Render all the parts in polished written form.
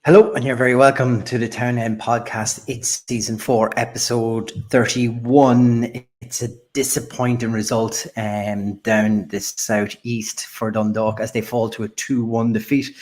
Hello, and you're very welcome to the Town End Podcast. It's season 4, episode 31. It's a disappointing result down the southeast for Dundalk as they fall to a 2-1 defeat.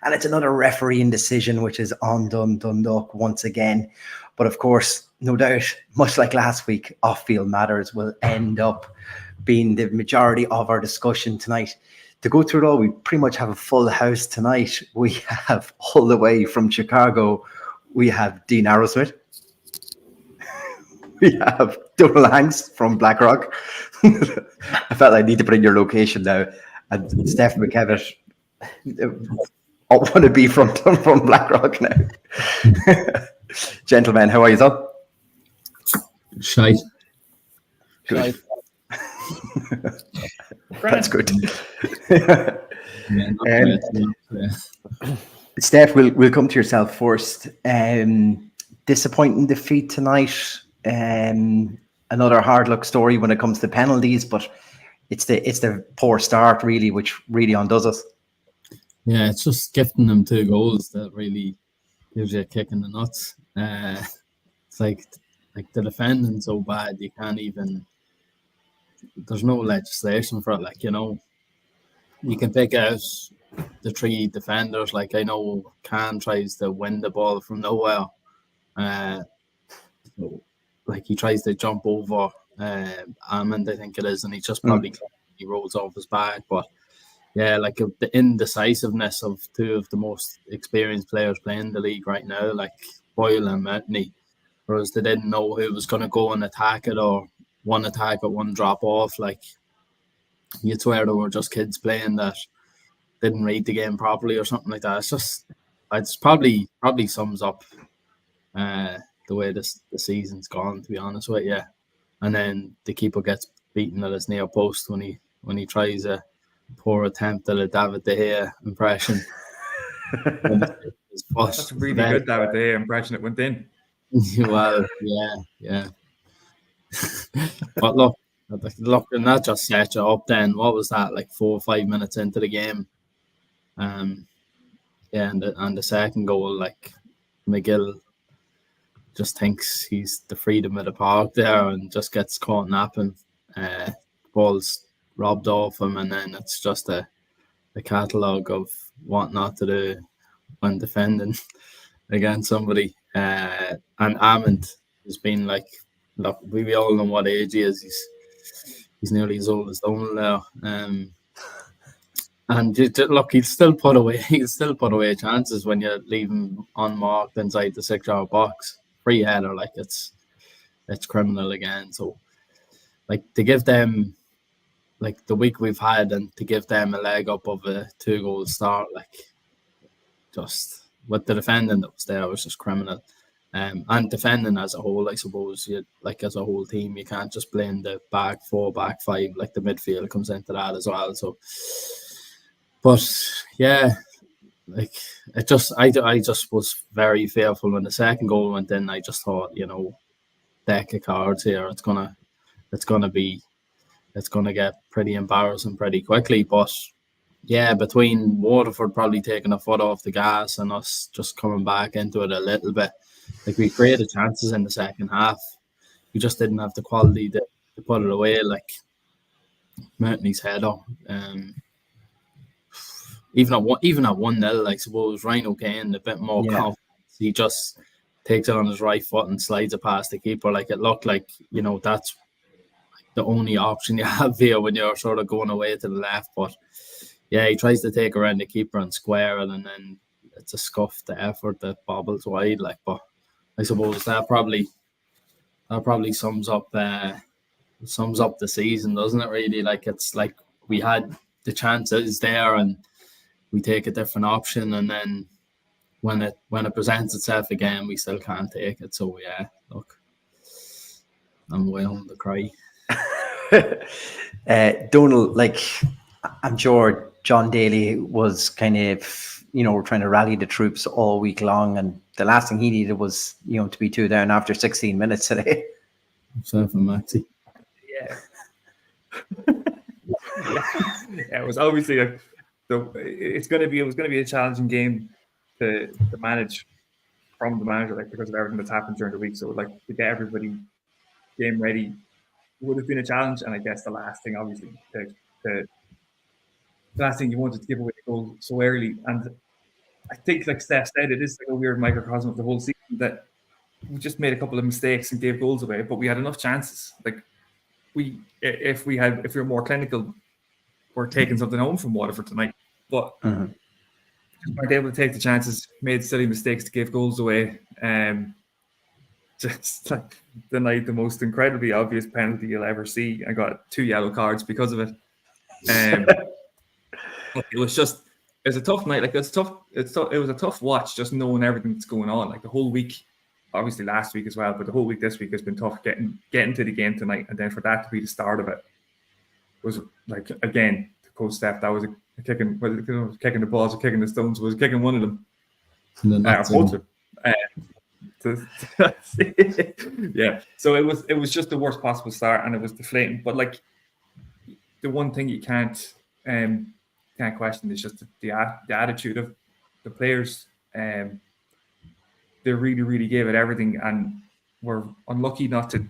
And it's another refereeing decision, which is undone Dundalk once again. But of course, no doubt, much like last week, off-field matters will end up being the majority of our discussion tonight. To go through it all, we pretty much have a full house tonight. We have all the way from Chicago, we have Dean Arrowsmith. We have Donal Hanks from Blackrock. I felt I need to put in your location now. And Steph McKevitt. I want to be from Blackrock now. Gentlemen, how are you, Tom? Shite. Good. That's good. Steph, we'll come to yourself first. Disappointing defeat tonight. Another hard luck story when it comes to penalties, but it's the poor start really, which really undoes us. Yeah, it's just gifting them 2 goals that really gives you a kick in the nuts. It's like the defending so bad you can't even. There's no legislation for it. Like, you know, you can pick out the 3 defenders. Like, I know Khan tries to win the ball from nowhere. Like, he tries to jump over Almond, I think it is, and he just probably he rolls off his back. But yeah, like the indecisiveness of 2 of the most experienced players playing the league right now, like Boyle and Mountney, whereas they didn't know who was going to go and attack it, or one attack or one drop off. Like, you'd swear they were just kids playing that didn't read the game properly or something like that. It's probably sums up the way the season's gone, to be honest with you. And then the keeper gets beaten at his near post when he tries a poor attempt at a David De Gea impression. That's a really good David De Gea impression. It went in. Well, yeah. But look, and that just set you up then. What was that, like 4 or 5 minutes into the game? And the second goal, like, McGill just thinks he's the freedom of the park there and just gets caught napping. Ball's robbed off him, and then it's just a catalogue of what not to do when defending against somebody. And Amond has been like, look, we all know what age he is. He's nearly as old as Donal now. And look, he'll still put away chances when you leave him unmarked inside the 6-yard box. Free header, like it's criminal again. So, like, to give them, like, the week we've had, and to give them a leg up of a 2-goal start, like, just with the defending that was there was just criminal. And defending as a whole, I suppose, as a whole team, you can't just blame the back 4, back 5, like the midfield comes into that as well. So, but yeah, like, I just was very fearful when the second goal went in. I just thought, you know, deck of cards here. It's gonna get pretty embarrassing pretty quickly. But yeah, between Waterford probably taking a foot off the gas and us just coming back into it a little bit, like, we created chances in the second half. We just didn't have the quality to put it away. Like, Mountney's header, even at 1-0, I suppose Rhino Kane a bit more confidence. He just takes it on his right foot and slides it past the keeper. Like, it looked like, you know, that's the only option you have here when you're sort of going away to the left. But yeah, he tries to take around the keeper and square it, and then it's a scuffed effort that bobbles wide. Like, but I suppose that probably sums up the season, doesn't it? Really, like, it's like we had the chances there and we take a different option, and then when it presents itself again, we still can't take it. So yeah, look, I'm way home to cry. Donal, like, I'm sure John Daly was kind of, you know, we're trying to rally the troops all week long, and the last thing he needed was, you know, to be 2 down after 16 minutes today. Myself and Maxi. Yeah. It was obviously it was going to be a challenging game to manage from the manager, like because of everything that's happened during the week. So like to get everybody game ready would have been a challenge. And I guess the last thing, obviously, the last thing you wanted to give away the goal so early. And I think, like Steph said, it is like a weird microcosm of the whole season that we just made a couple of mistakes and gave goals away, but we had enough chances. Like if we were more clinical, we're taking something home from Waterford tonight. But just weren't able to take the chances, made silly mistakes to give goals away. Just like denied the most incredibly obvious penalty you'll ever see. I got 2 yellow cards because of it. It was a tough night. Like it was a tough watch, just knowing everything that's going on. Like the whole week, obviously last week as well, but the whole week this week has been tough getting to the game tonight, and then for that to be the start of it was like, again, to quote Steph, that was a kicking. Whether it was kicking the balls or kicking the stones, was kicking one of them. Both of them. Yeah. So it was just the worst possible start, and it was deflating. But like the one thing you can't question is just the attitude of the players. They really, really gave it everything, and were unlucky not to.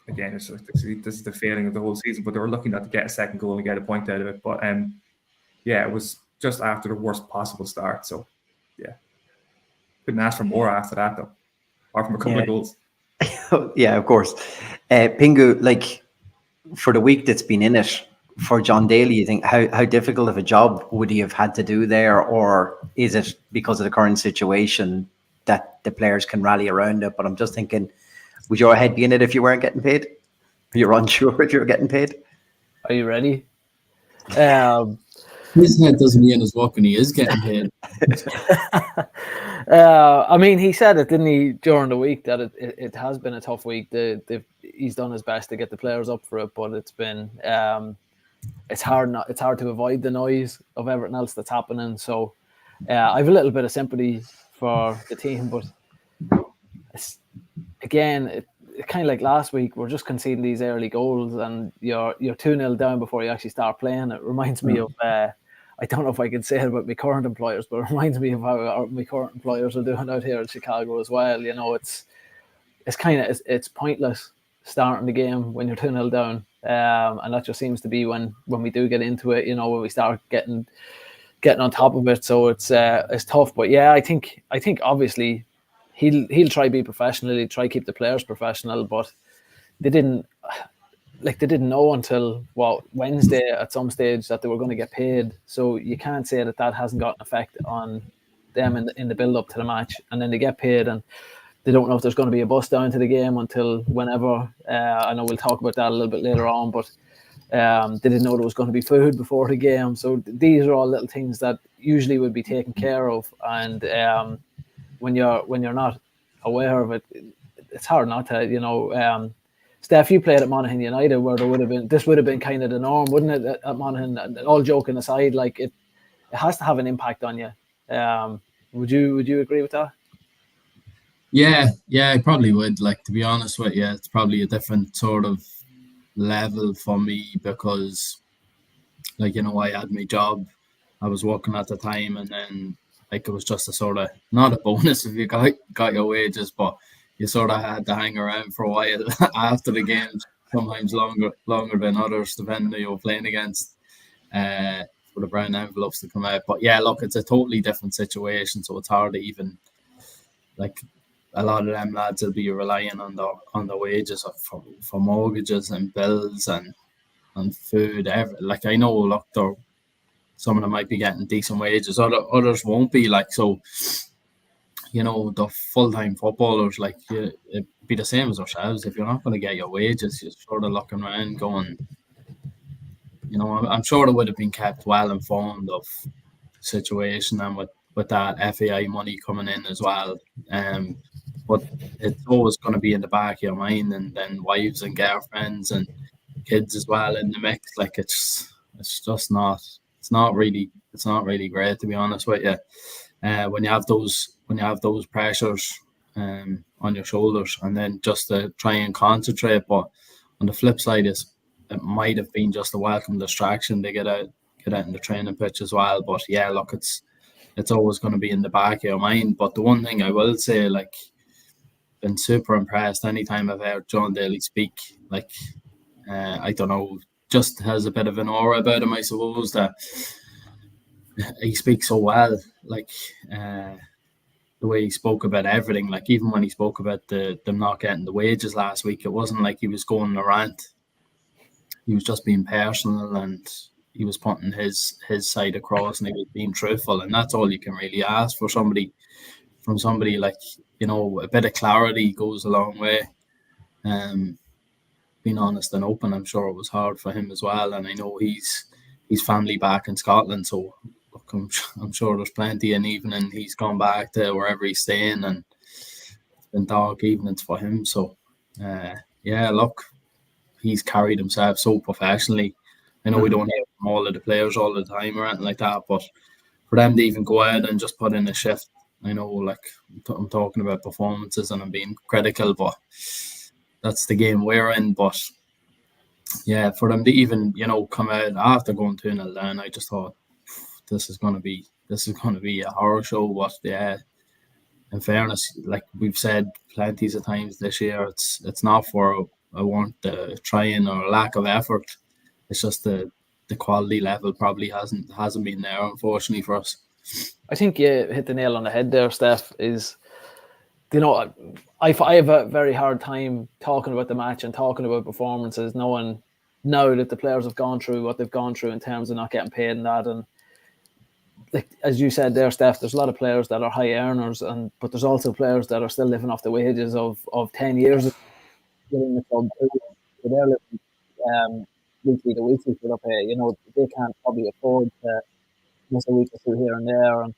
Again, this is the failing of the whole season, but they were lucky not to get a second goal and get a point out of it. But yeah, it was just after the worst possible start. So yeah, couldn't ask for more after that though, apart from a couple of goals. Yeah, of course. Pingu, like for the week that's been in it, for John Daly, you think how difficult of a job would he have had to do there, or is it because of the current situation that the players can rally around it? But I'm just thinking, would your head be in it if you weren't getting paid? You're unsure if you're getting paid? Are you ready? His head doesn't be in his work when he is getting paid. I mean, he said it, didn't he, during the week, that it has been a tough week. He's done his best to get the players up for it, but it's been it's hard to avoid the noise of everything else that's happening. So I have a little bit of sympathy for the team, but again, kind of like last week, we're just conceding these early goals, and you're 2-0 down before you actually start playing. It reminds me of I don't know if I can say it about my current employers, but it reminds me of how my current employers are doing out here in Chicago as well. You know, it's pointless starting the game when you're 2-0 down, and that just seems to be when we do get into it. You know, when we start getting on top of it. So it's tough. But yeah, I think obviously he'll try to be professional. He'll try to keep the players professional, but they didn't know until Wednesday at some stage that they were going to get paid. So you can't say that hasn't got an effect on them in the build up to the match. And then they get paid, and they don't know if there's going to be a bus down to the game until whenever. I know we'll talk about that a little bit later on, but they didn't know there was going to be food before the game. So these are all little things that usually would be taken care of, and when you're not aware of it, it's hard not to. You know, Steph, you played at Monaghan United, where this would have been kind of the norm, wouldn't it? At Monaghan, all joking aside, like it has to have an impact on you. Would you agree with that? Yeah, I probably would. Like, to be honest with you, it's probably a different sort of level for me because, like, you know, I had my job, I was working at the time, and then like it was just a sort of, not a bonus if you got your wages, but you sort of had to hang around for a while after the games, sometimes longer than others, depending who you're playing against, for the brown envelopes to come out. But yeah, look, it's a totally different situation, so it's hard to even, like, a lot of them lads will be relying on the wages for mortgages and bills and food. Like, I know, look, some of them might be getting decent wages, others won't be. Like, so, you know, the full-time footballers, like, it'd be the same as ourselves. If you're not going to get your wages, you're sort of looking around going, you know, I'm sure they would have been kept well informed of the situation, and with that FAI money coming in as well. But it's always going to be in the back of your mind, and then wives and girlfriends and kids as well in the mix. Like, it's just not. It's not really great, to be honest with you. When you have those pressures on your shoulders, and then just to try and concentrate. But on the flip side, it might have been just a welcome distraction to get out in the training pitch as well. But yeah, look, it's it's always going to be in the back of your mind. But the one thing I will say, like, been super impressed anytime I've heard John Daly speak. Like, I don't know, just has a bit of an aura about him, I suppose, that he speaks so well. Like, the way he spoke about everything, like even when he spoke about them not getting the wages last week, it wasn't like he was going on a rant. He was just being personal, and he was putting his side across, and he was being truthful, and that's all you can really ask for from somebody. Like, you know, a bit of clarity goes a long way. Being honest and open, I'm sure it was hard for him as well, and I know he's family back in Scotland, so look, I'm sure there's plenty an evening he's gone back to wherever he's staying, and it's been dark evenings for him. So yeah, look, he's carried himself so professionally. I know we don't hear from all of the players all the time or anything like that, but for them to even go out and just put in a shift, I know, like, I'm talking about performances and I'm being critical, but that's the game we're in. But yeah, for them to even, you know, come out after going 2-0 down, I just thought this is going to be a horror show. But yeah, in fairness, like we've said plenty of times this year, it's not for I want the trying or lack of effort. It's just the quality level probably hasn't been there, unfortunately, for us. I think you hit the nail on the head there, Steph. Is, you know, I have a very hard time talking about the match and talking about performances, knowing now that the players have gone through what they've gone through in terms of not getting paid and that. And like, as you said there, Steph, there's a lot of players that are high earners, but there's also players that are still living off the wages of 10 years of getting the club. So they're living weekly to weekly for their pay. You know, they can't probably afford to miss a week or two here and there. And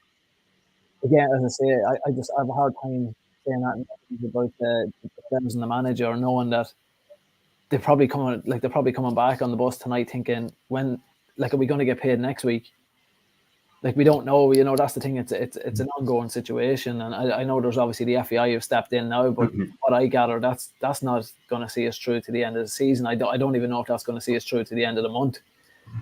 again, as I say, I have a hard time saying that about the players and the manager, knowing that they're probably coming back on the bus tonight thinking, when, like, are we going to get paid next week? Like, we don't know. You know, that's the thing. It's an ongoing situation, and I know there's obviously the FEI have stepped in now, but what I gather, that's not going to see us through to the end of the season. I don't even know if that's going to see us through to the end of the month.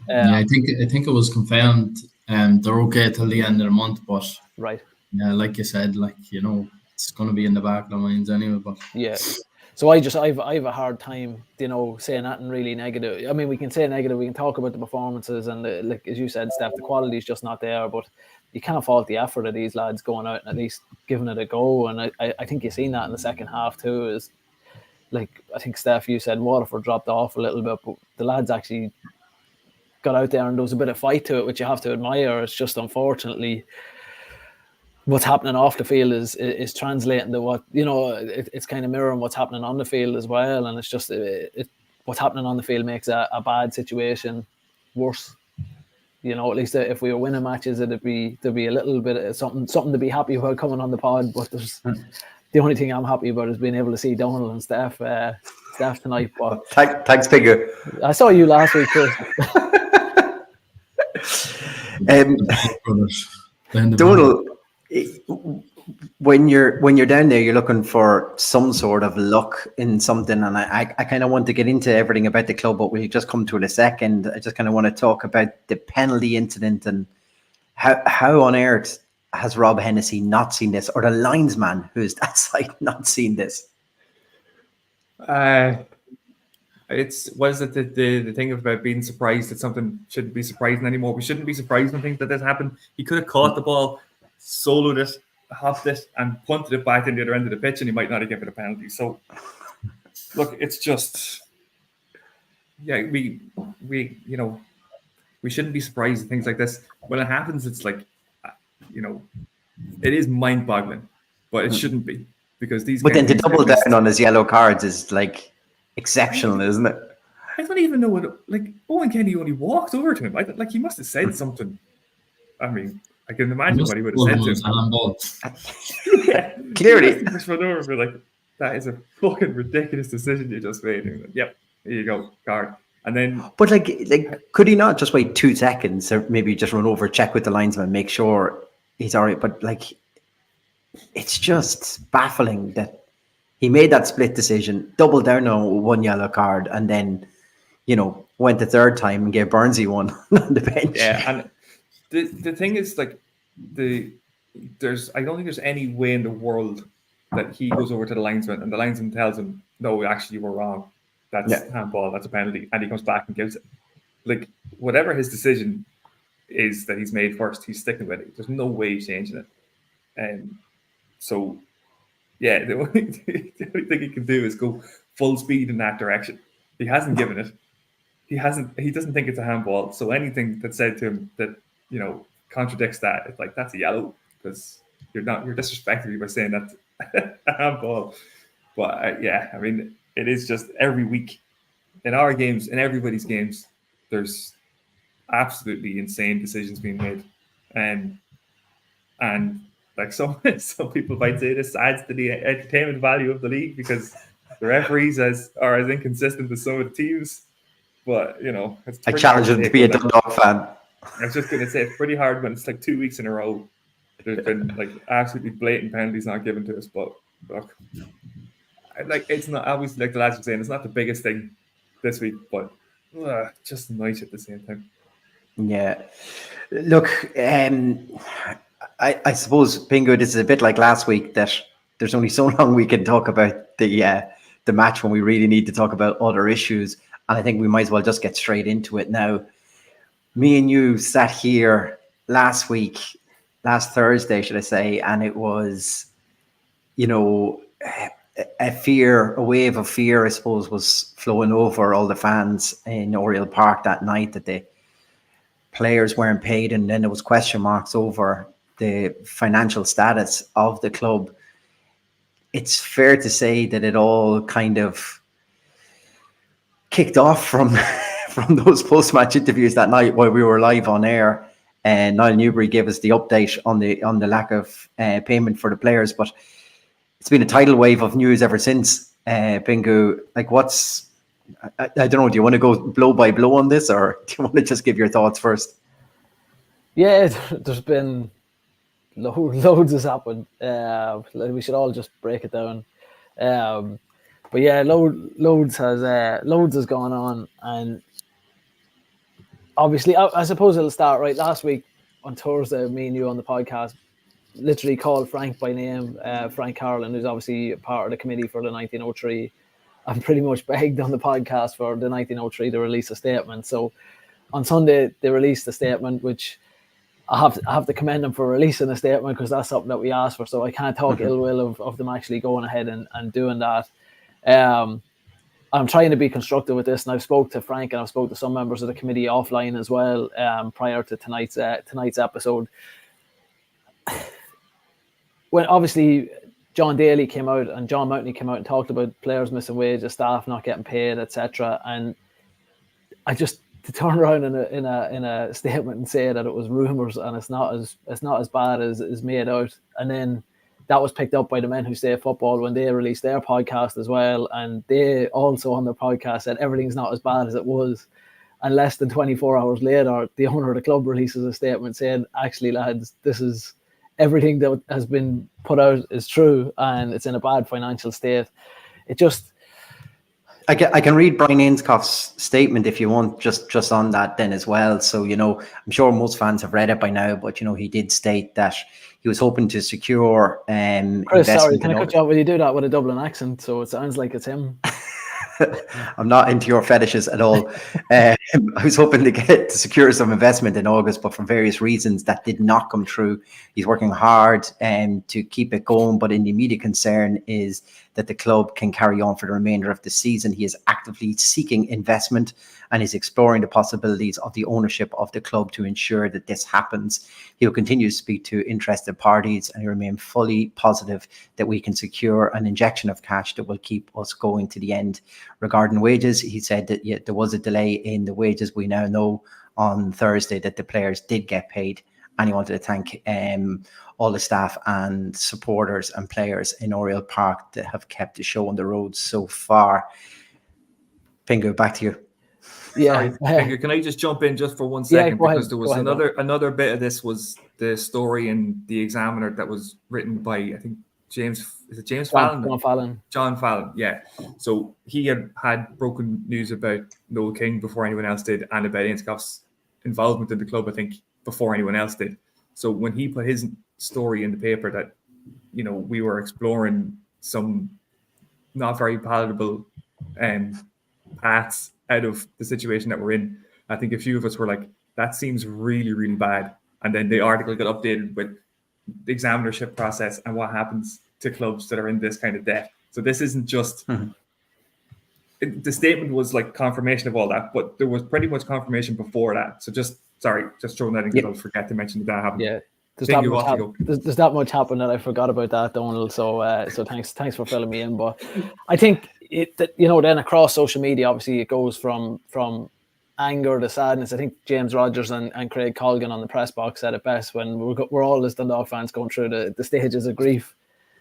Yeah, I think it was confirmed, they're okay till the end of the month, but right. Yeah, like you said, like, you know, it's going to be in the back of their minds anyway. But yeah. So I have a hard time, you know, saying nothing really negative. I mean, we can say negative, we can talk about the performances, and like as you said, Steph, the quality is just not there. But you can't fault the effort of these lads going out and at least giving it a go. And I think you've seen that in the second half too. Is like, I think, Steph, you said Waterford dropped off a little bit, but the lads actually got out there and there was a bit of fight to it, which you have to admire. It's just, unfortunately, what's happening off the field is translating to what, you know, it's kind of mirroring what's happening on the field as well. And it's just what's happening on the field makes a bad situation worse. You know, at least if we were winning matches, there'd be a little bit of something to be happy about coming on the pod. But there's the only thing I'm happy about is being able to see Donald and Steph tonight. But thanks, Bigger. I saw you last week, Chris. Donald, when you're down there, you're looking for some sort of luck in something, and I kind of want to get into everything about the club, but we'll just come to it in a second. I just kind of want to talk about the penalty incident and how on earth has Rob Hennessy not seen this, or the linesman who's that side not seen this? It's what is it the thing about being surprised that something shouldn't be surprising anymore. We shouldn't be surprised when things like this happen. He could have caught the ball, soloed it, hopped it, and punted it back in the other end of the pitch, and he might not have given it a penalty. So, look, it's just, yeah, we you know, we shouldn't be surprised at things like this. When it happens, it's like, you know, it is mind-boggling, but it shouldn't be, because these. But then to double down on his yellow cards is like exceptional, isn't it? I don't even know what, like, Owen Kenny only walked over to him. Like, he must have said something. I mean, I can imagine what he would have said to him. Yeah, clearly. Just run over, like, that is a fucking ridiculous decision you just made. Like, yep, here you go, card. And then, but like, could he not just wait 2 seconds, or maybe just run over, check with the linesman, make sure he's all right? But like, it's just baffling that he made that split decision, doubled down on 1 yellow card, and then, you know, went the third time and gave Burnsy one on the bench. Yeah, and the thing is, like, I don't think there's any way in the world that he goes over to the linesman and the linesman tells him, no, actually you were wrong. That's handball, that's a penalty, and he comes back and gives it. Like, whatever his decision is that he's made first, he's sticking with it. There's no way he's changing it. And so, yeah, the only thing he can do is go full speed in that direction. He hasn't given it. He doesn't think it's a handball. So anything that's said to him that, contradicts that, it's like, that's a yellow, because you're disrespecting me by saying that's a handball. But it is just every week in our games, in everybody's games, there's absolutely insane decisions being made, and like some people might say this adds to the entertainment value of the league because the referees are as inconsistent as some of the teams. But it's I challenge him to be a Dundalk fan. I was just going to say it's pretty hard when it's like 2 weeks in a row. There's been like absolutely blatant penalties not given to us, but look, it's not obviously, like the lads were saying, it's not the biggest thing this week, but just nice at the same time. Yeah, look, I suppose, Bingo, this is a bit like last week that there's only so long we can talk about the match when we really need to talk about other issues, and I think we might as well just get straight into it now. Me and you sat here last Thursday, should I say, and it was, a wave of fear, I suppose, was flowing over all the fans in Oriel Park that night that the players weren't paid, and then there was question marks over the financial status of the club. It's fair to say that it all kind of kicked off from those post-match interviews that night while we were live on air, and Niall Newbury gave us the update on the lack of payment for the players. But it's been a tidal wave of news ever since. Bingo, like, I don't know, do you want to go blow by blow on this, or do you want to just give your thoughts first? Yeah, there's been loads has happened. We should all just break it down. But yeah, loads has gone on, and obviously, I suppose it'll start right. Last week on Thursday, me and you on the podcast literally called Frank by name, Frank Carlin, who's obviously part of the committee for the 1903. I'm pretty much begged on the podcast for the 1903 to release a statement. So on Sunday, they released a statement, which I have to commend them for releasing a statement, because that's something that we asked for. So I can't talk ill will of them actually going ahead and doing that. I'm trying to be constructive with this, and I've spoke to Frank and I've spoke to some members of the committee offline as well, prior to tonight's episode. When obviously John Daly came out and John Mountney came out and talked about players missing wages, staff not getting paid, etc. And I just to turn around in a statement and say that it was rumours and it's not as bad as is made out, and then that was picked up by the Men Who Say Football when they released their podcast as well, and they also on their podcast said everything's not as bad as it was. And less than 24 hours later, the owner of the club releases a statement saying, actually, lads, this is everything that has been put out is true and it's in a bad financial state. It just... I can read Brian Ainscott's statement if you want, just on that then as well. So, I'm sure most fans have read it by now, but, he did state that he was hoping to secure Chris, sorry, can I cut you off? Will you do that with a Dublin accent so it sounds like it's him? I'm not into your fetishes at all. I was hoping to secure some investment in August, but for various reasons that did not come true. He's working hard to keep it going, but in the immediate concern is that the club can carry on for the remainder of the season. He is actively seeking investment and is exploring the possibilities of the ownership of the club to ensure that this happens. He will continue to speak to interested parties, and he remains fully positive that we can secure an injection of cash that will keep us going to the end. Regarding wages, he said that there was a delay in the wages. We now know on Thursday that the players did get paid, and he wanted to thank all the staff and supporters and players in Oriel Park that have kept the show on the road so far. Bingo, back to you. Yeah, sorry, can I just jump in just for 1 second? Because there was another bit of this was the story in the Examiner that was written by, I think, James Fallon? John Fallon, yeah. So he had broken news about Noel King before anyone else did, and about Ainscott's involvement in the club, I think, before anyone else did. So when he put his story in the paper that, you know, we were exploring some not very palatable paths out of the situation that we're in, I think a few of us were like, that seems really, really bad. And then the article got updated with the examinership process and what happens to clubs that are in this kind of debt. So this isn't just the statement was like confirmation of all that, but there was pretty much confirmation before that. So just throwing that in because I'll forget to mention that happened. Yeah. There's that much happened that I forgot about that, Donald. So thanks for filling me in. But I think then across social media, obviously it goes from anger to sadness. I think James Rogers and Craig Colgan on the press box said it best when we're all as Dundalk fans going through the stages of grief.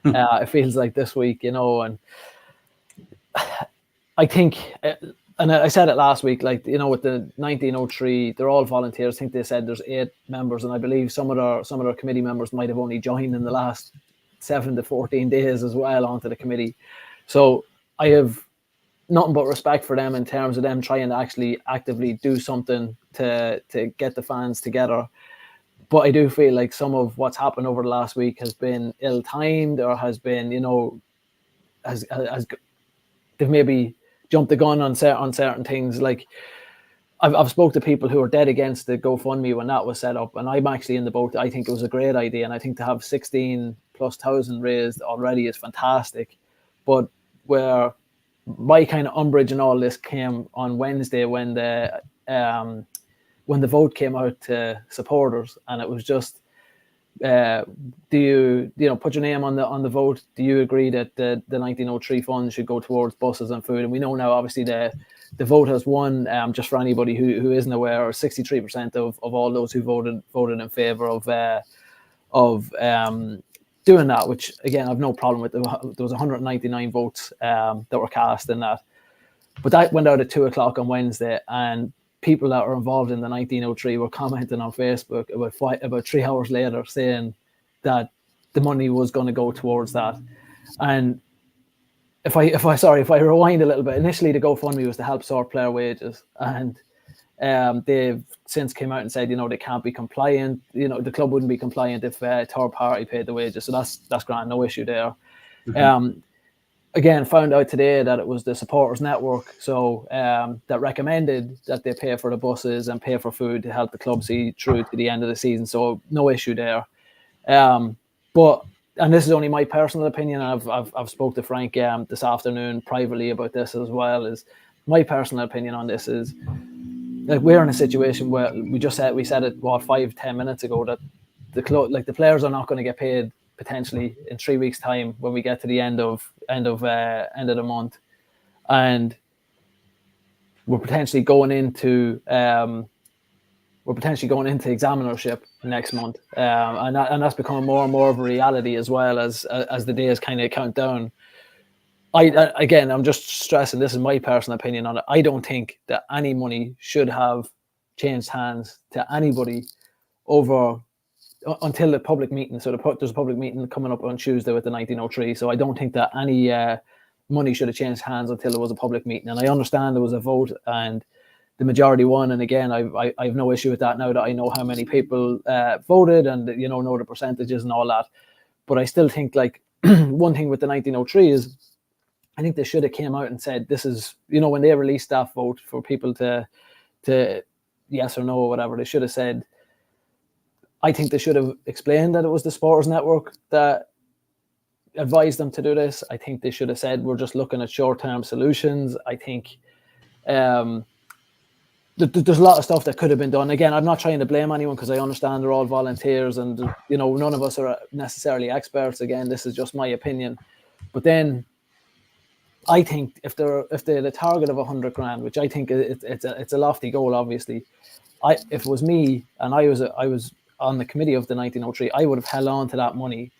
It feels like this week, you know, and I think, and I said it last week, like, you know, with the 1903, they're all volunteers. I think they said there's 8 members, and I believe some of their committee members might have only joined in the last 7 to 14 days as well onto the committee. So I have nothing but respect for them in terms of them trying to actually actively do something to get the fans together. But I do feel like some of what's happened over the last week has been ill-timed, or has been, you know, has they've maybe jumped the gun on certain things. Like I've spoke to people who are dead against the GoFundMe when that was set up, and I'm actually in the boat. I think it was a great idea, and I think to have 16,000+ raised already is fantastic. But where my kind of umbrage in all this came on Wednesday when the vote came out to supporters, and it was just, do you put your name on the vote? Do you agree that the 1903 funds should go towards buses and food? And we know now, obviously, the vote has won. Just for anybody who isn't aware, 63% of all those who voted in favour of doing that. Which again, I've no problem with. There was 199 votes that were cast in that, but that went out at 2:00 on Wednesday, and people that were involved in the 1903 were commenting on Facebook about 3 hours later saying that the money was going to go towards that. And if I rewind a little bit, initially the GoFundMe was to help sort player wages, and they've since came out and said, you know, they can't be compliant. You know, the club wouldn't be compliant if a third party paid the wages. So that's grand, no issue there. Again, found out today that it was the supporters network, so that recommended that they pay for the buses and pay for food to help the club see through to the end of the season. So no issue there. But, and this is only my personal opinion, I've spoke to Frank this afternoon privately about this as well. Is my personal opinion on this is, like, we're in a situation where we said it 5-10 minutes ago that the club, like, the players are not going to get paid potentially in 3 weeks' time when we get to the end of the month, and we're potentially going into examinership next month, and that's becoming more and more of a reality as well as the days kind of count down. I'm just stressing, this is my personal opinion on it. I don't think that any money should have changed hands to anybody until the public meeting. So there's a public meeting coming up on Tuesday with the 1903. So I don't think that any money should have changed hands until there was a public meeting. And I understand there was a vote and the majority won. And again, I have no issue with that now that I know how many people voted and, you know the percentages and all that. But I still think, like, one thing with the 1903 is, I think they should have came out and said, this is, you know, when they released that vote for people to yes or no or whatever, they should have said, I think they should have explained that it was the Supporters Network that advised them to do this. I think they should have said, we're just looking at short-term solutions. I think there's a lot of stuff that could have been done. Again, I'm not trying to blame anyone because I understand they're all volunteers and, you know, none of us are necessarily experts. Again, this is just my opinion. But then I think if they're the target of 100 grand, which I think it's a lofty goal, obviously. If it was me and I was on the committee of the 1903, I would have held on to that money.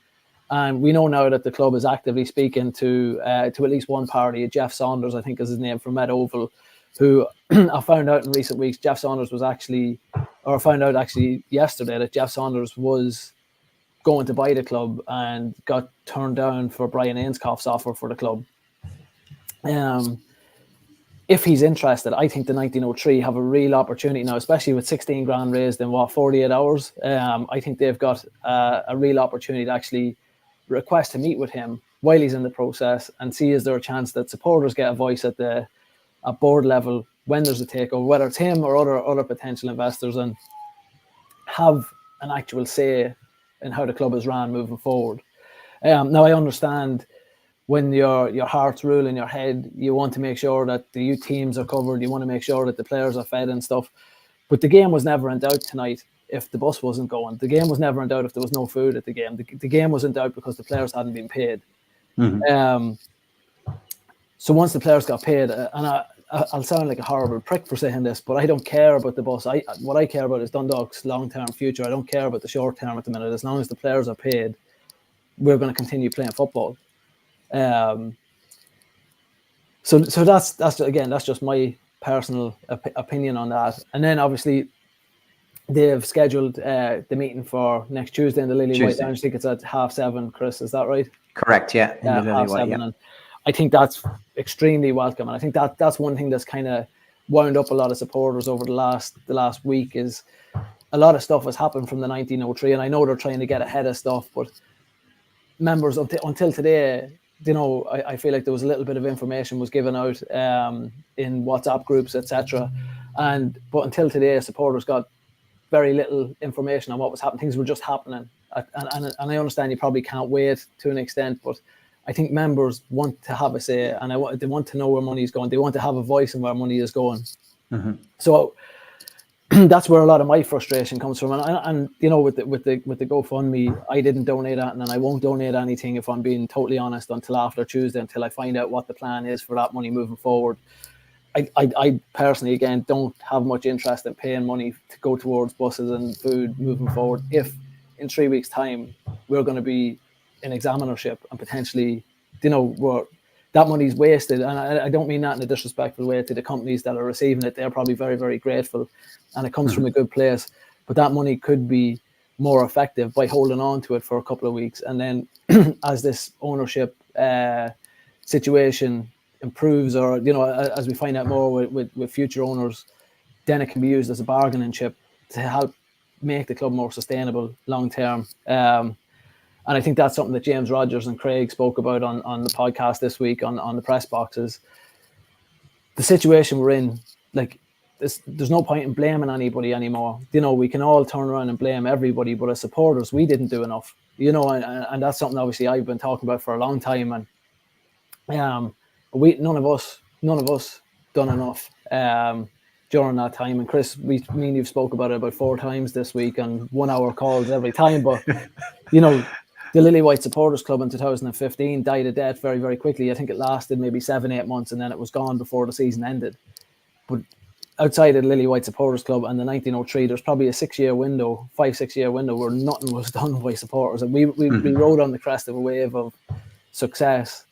And we know now that the club is actively speaking to at least one party, Jeff Saunders, I think is his name, from Med Oval, who I found out in recent weeks, I found out yesterday that Jeff Saunders was going to buy the club and got turned down for Brian Ainscought's offer for the club. if he's interested, I think the 1903 have a real opportunity now, especially with 16 grand raised in 48 hours. I think they've got a real opportunity to actually request to meet with him while he's in the process and see is there a chance that supporters get a voice at board level when there's a takeover, whether it's him or other potential investors, and have an actual say in how the club is ran moving forward. Now, I understand when your heart's ruling your head, you want to make sure that the youth teams are covered. You want to make sure that the players are fed and stuff. But the game was never in doubt tonight if the bus wasn't going. The game was never in doubt if there was no food at the game. The game was in doubt because the players hadn't been paid. Mm-hmm. So once the players got paid, and I'll sound like a horrible prick for saying this, but I don't care about the bus. What I care about is Dundalk's long-term future. I don't care about the short-term at the minute. As long as the players are paid, we're going to continue playing football. So that's just my personal opinion on that. And then obviously they've scheduled the meeting for next Tuesday in the Lily White Lounge. I think it's at 7:30, Chris, is that right? Correct, yeah. In the Lily White, and I think that's extremely welcome, and I think that's one thing that's kind of wound up a lot of supporters over the last week. Is a lot of stuff has happened from the 1903, and I know they're trying to get ahead of stuff, but members until today, I feel like there was a little bit of information was given out in WhatsApp groups, etc. But until today, supporters got very little information on what was happening. Things were just happening, and I understand you probably can't wait to an extent, but I think members want to have a say, and they want to know where money is going. They want to have a voice in where money is going. Mm-hmm. So that's where a lot of my frustration comes from. And with the GoFundMe, I didn't donate that, and I won't donate anything if I'm being totally honest until after Tuesday, until I find out what the plan is for that money moving forward. I personally, again, don't have much interest in paying money to go towards buses and food moving forward. If in 3 weeks' time we're going to be in examinership and potentially, that money's wasted, and I don't mean that in a disrespectful way to the companies that are receiving it. They're probably very, very grateful, and it comes from a good place. But that money could be more effective by holding on to it for a couple of weeks, and then as this ownership situation improves, or as we find out more with future owners, then it can be used as a bargaining chip to help make the club more sustainable long term. And I think that's something that James Rogers and Craig spoke about on the podcast this week on the press boxes. The situation we're in, like, there's no point in blaming anybody anymore. We can all turn around and blame everybody, but as supporters, we didn't do enough. And that's something obviously I've been talking about for a long time. And none of us done enough during that time. And Chris, me and you've spoke about it about 4 times this week on 1 hour calls every time. But the Lily White Supporters Club in 2015 died a death very, very quickly. I think it lasted maybe 7-8 months, and then it was gone before the season ended. But outside of the Lily White Supporters Club and the 1903, there's probably a 5-6 year window where nothing was done by supporters. And we rode on the crest of a wave of success,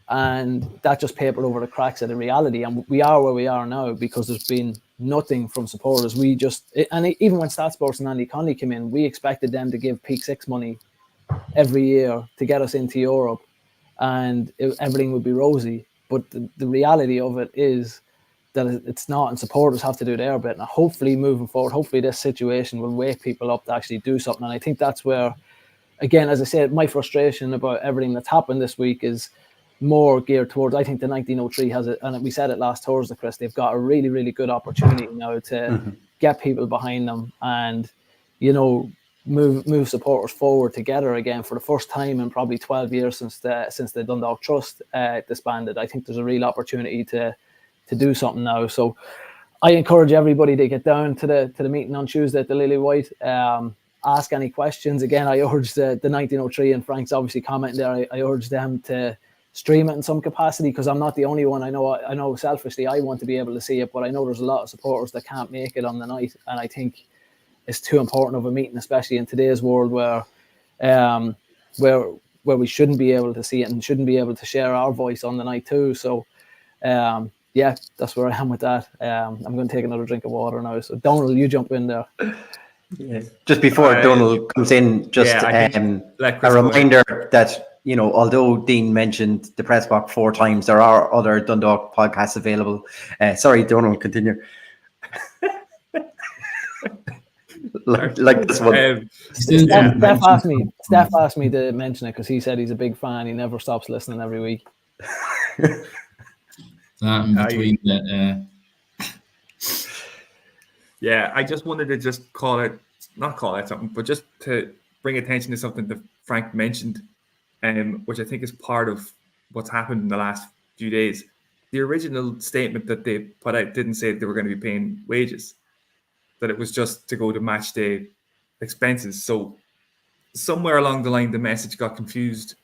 and that just papered over the cracks of the reality. And we are where we are now because there's been nothing from supporters. And even when StatSports and Andy Conley came in, we expected them to give Peak 6 money every year to get us into Europe, and everything would be rosy. But the reality of it is that it's not, and supporters have to do their bit. And hopefully moving forward, this situation will wake people up to actually do something. And I think that's where, again, as I said, my frustration about everything that's happened this week is more geared towards, I think the 1903 has it, and we said it last Thursday, Chris, they've got a really, really good opportunity now to get people behind them and, move supporters forward together again for the first time in probably 12 years since the Dundalk Trust disbanded. I think there's a real opportunity to do something now. So I encourage everybody to get down to the meeting on Tuesday at the Lily White. Ask any questions. Again, I urge the 1903, and Frank's obviously commenting there, I urge them to stream it in some capacity, because I'm not the only one. I know selfishly I want to be able to see it, but I know there's a lot of supporters that can't make it on the night, and I think it's too important of a meeting, especially in today's world where we shouldn't be able to see it and shouldn't be able to share our voice on the night too. So that's where I am with that. I'm going to take another drink of water now. So Donald, you jump in there. Yeah. Just before Donald comes in, a reminder that although Dean mentioned the press box 4 times, there are other Dundalk podcasts available. Sorry, Donald, continue. like this one. Steph asked me to mention it because he said he's a big fan. He never stops listening every week. Between that. Yeah, I just wanted to just not call it something, but just to bring attention to something that Frank mentioned, which I think is part of what's happened in the last few days. The original statement that they put out didn't say they were going to be paying wages, that it was just to go to match day expenses. So somewhere along the line, the message got confused,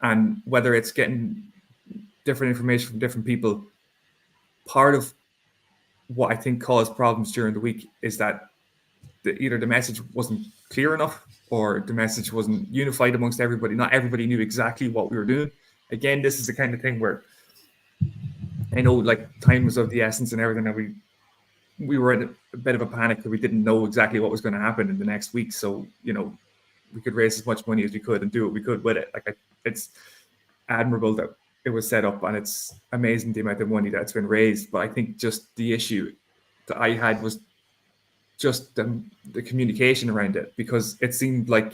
and whether it's getting different information from different people, part of what I think caused problems during the week is that either the message wasn't clear enough or the message wasn't unified amongst everybody. Not everybody knew exactly what we were doing. Again, this is the kind of thing where I know time was of the essence and everything, and we were in a bit of a panic because we didn't know exactly what was going to happen in the next week. So, we could raise as much money as we could and do what we could with it. It's admirable that it was set up, and it's amazing the amount of money that's been raised. But I think just the issue that I had was just the communication around it, because it seemed like,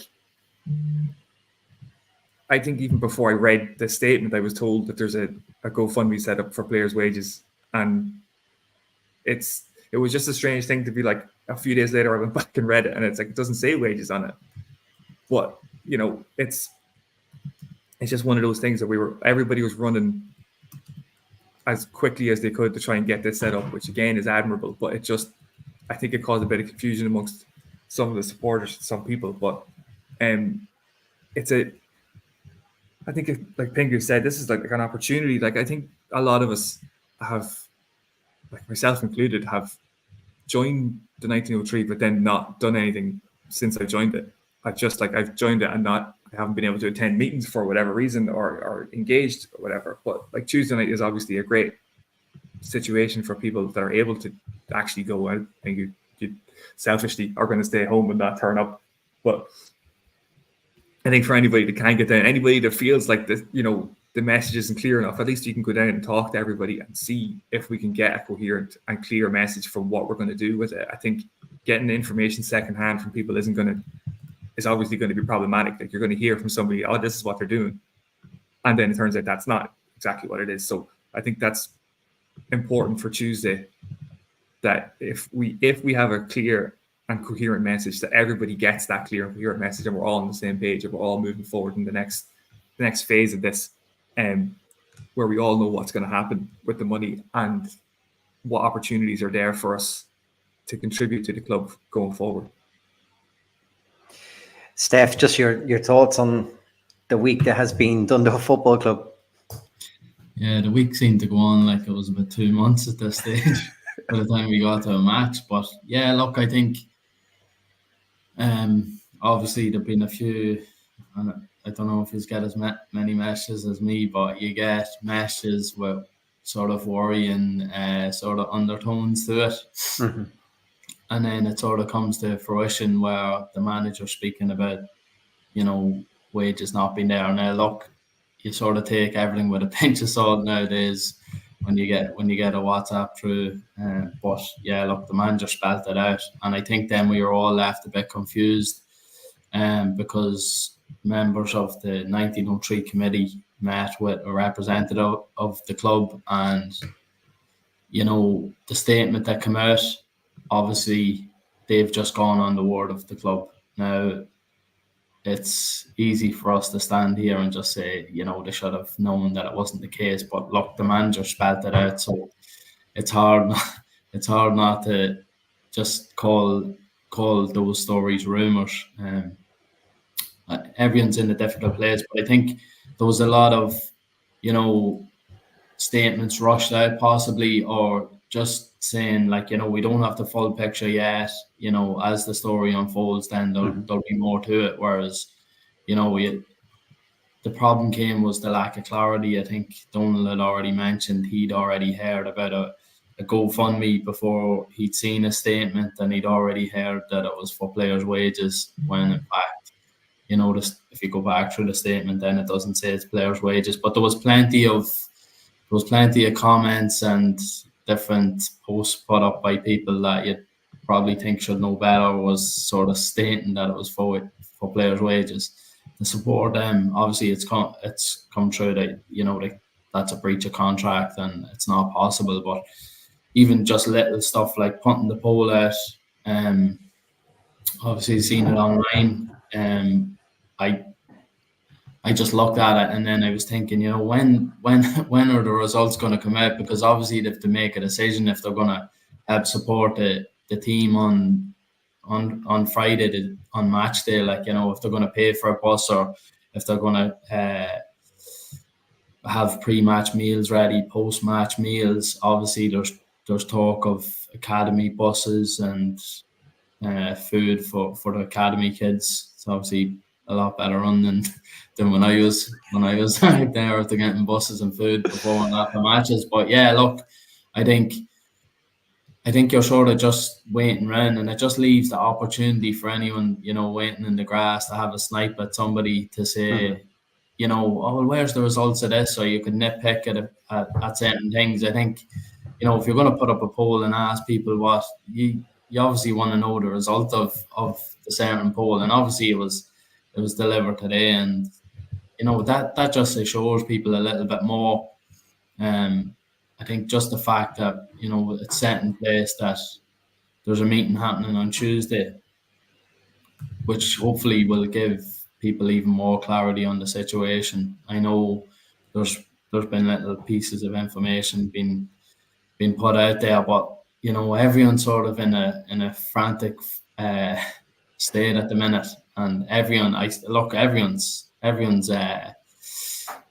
I think even before I read the statement, I was told that there's a GoFundMe set up for players' wages, and it was just a strange thing to be like. A few days later, I went back and read it, and it's like it doesn't say wages on it. But it's just one of those things that everybody was running as quickly as they could to try and get this set up, which again is admirable. But I think it caused a bit of confusion amongst some of the supporters, some people. But I think like Pingu said, this is like an opportunity. Like I think a lot of us have, like myself included, have joined the 1903, but then not done anything since I joined it. I've joined it and I haven't been able to attend meetings for whatever reason or engaged or whatever. But like Tuesday night is obviously a great situation for people that are able to actually go. I think you selfishly are going to stay home and not turn up. But I think for anybody that can get down, anybody that feels like this, the message isn't clear enough, at least you can go down and talk to everybody and see if we can get a coherent and clear message from what we're going to do with it. I think getting information secondhand from people is obviously going to be problematic. Like you're going to hear from somebody, oh, this is what they're doing. And then it turns out that's not exactly what it is. So I think that's important for Tuesday, that if we have a clear and coherent message, that everybody gets that clear and coherent message, and we're all on the same page, and we're all moving forward in the next phase of this, where we all know what's going to happen with the money and what opportunities are there for us to contribute to the club going forward. Steph, just your thoughts on the week that has been Dundalk Football Club. Yeah, the week seemed to go on like it was about 2 months at this stage by the time we got to a match. But yeah, look, I think obviously there've been a few, I don't know if he's got as many messages as me, but you get messages with sort of worry and sort of undertones to it. Mm-hmm. And then it sort of comes to fruition where the manager's speaking about, wages not being there. Now, look, you sort of take everything with a pinch of salt nowadays when you get a WhatsApp through. But yeah, look, the manager spelled it out, and I think then we were all left a bit confused, because members of the 1903 committee met with a representative of the club, and the statement that came out, obviously they've just gone on the word of the club. Now, it's easy for us to stand here and just say, they should have known that it wasn't the case. But look, the manager spelled it out, so it's hard not to just call those stories rumours. Everyone's in a difficult place, but I think there was a lot of, statements rushed out possibly, or just saying like, we don't have the full picture yet. As the story unfolds, then there'll be more to it. Whereas, the problem was the lack of clarity. I think Donald had already mentioned he'd already heard about a GoFundMe before he'd seen a statement, and he'd already heard that it was for players' wages, when in fact you know, if you go back through the statement, then it doesn't say it's players' wages. But there was plenty of comments and different posts put up by people that you'd probably think should know better, was sort of stating that it was for players' wages. To support them, obviously it's come true that, you know, that's a breach of contract and it's not possible. But even just little stuff like putting the poll out, obviously seen it online. I just looked at it and then I was thinking, you know, when are the results going to come out? Because obviously they have to make a decision if they're going to help support the team on Friday, on match day. Like, you know, if they're going to pay for a bus or if they're going to have pre-match meals ready, post-match meals. Obviously there's talk of academy buses and food for the academy kids. It's obviously a lot better run than when I was out there after getting buses and food before and after matches. But yeah, look, I think you're sort of just waiting around, and it just leaves the opportunity for anyone, you know, waiting in the grass to have a snipe at somebody to say, you know, oh, well, where's the results of this? Or you could nitpick at certain things. I think, you know, if you're going to put up a poll and ask people what you obviously want to know the result of the certain poll, and obviously it was delivered today, and you know that just assures people a little bit more. I think just the fact that, you know, it's set in place that there's a meeting happening on Tuesday, which hopefully will give people even more clarity on the situation. I know there's been little pieces of information being put out there, but you know, everyone's sort of in a frantic state at the minute, and everyone's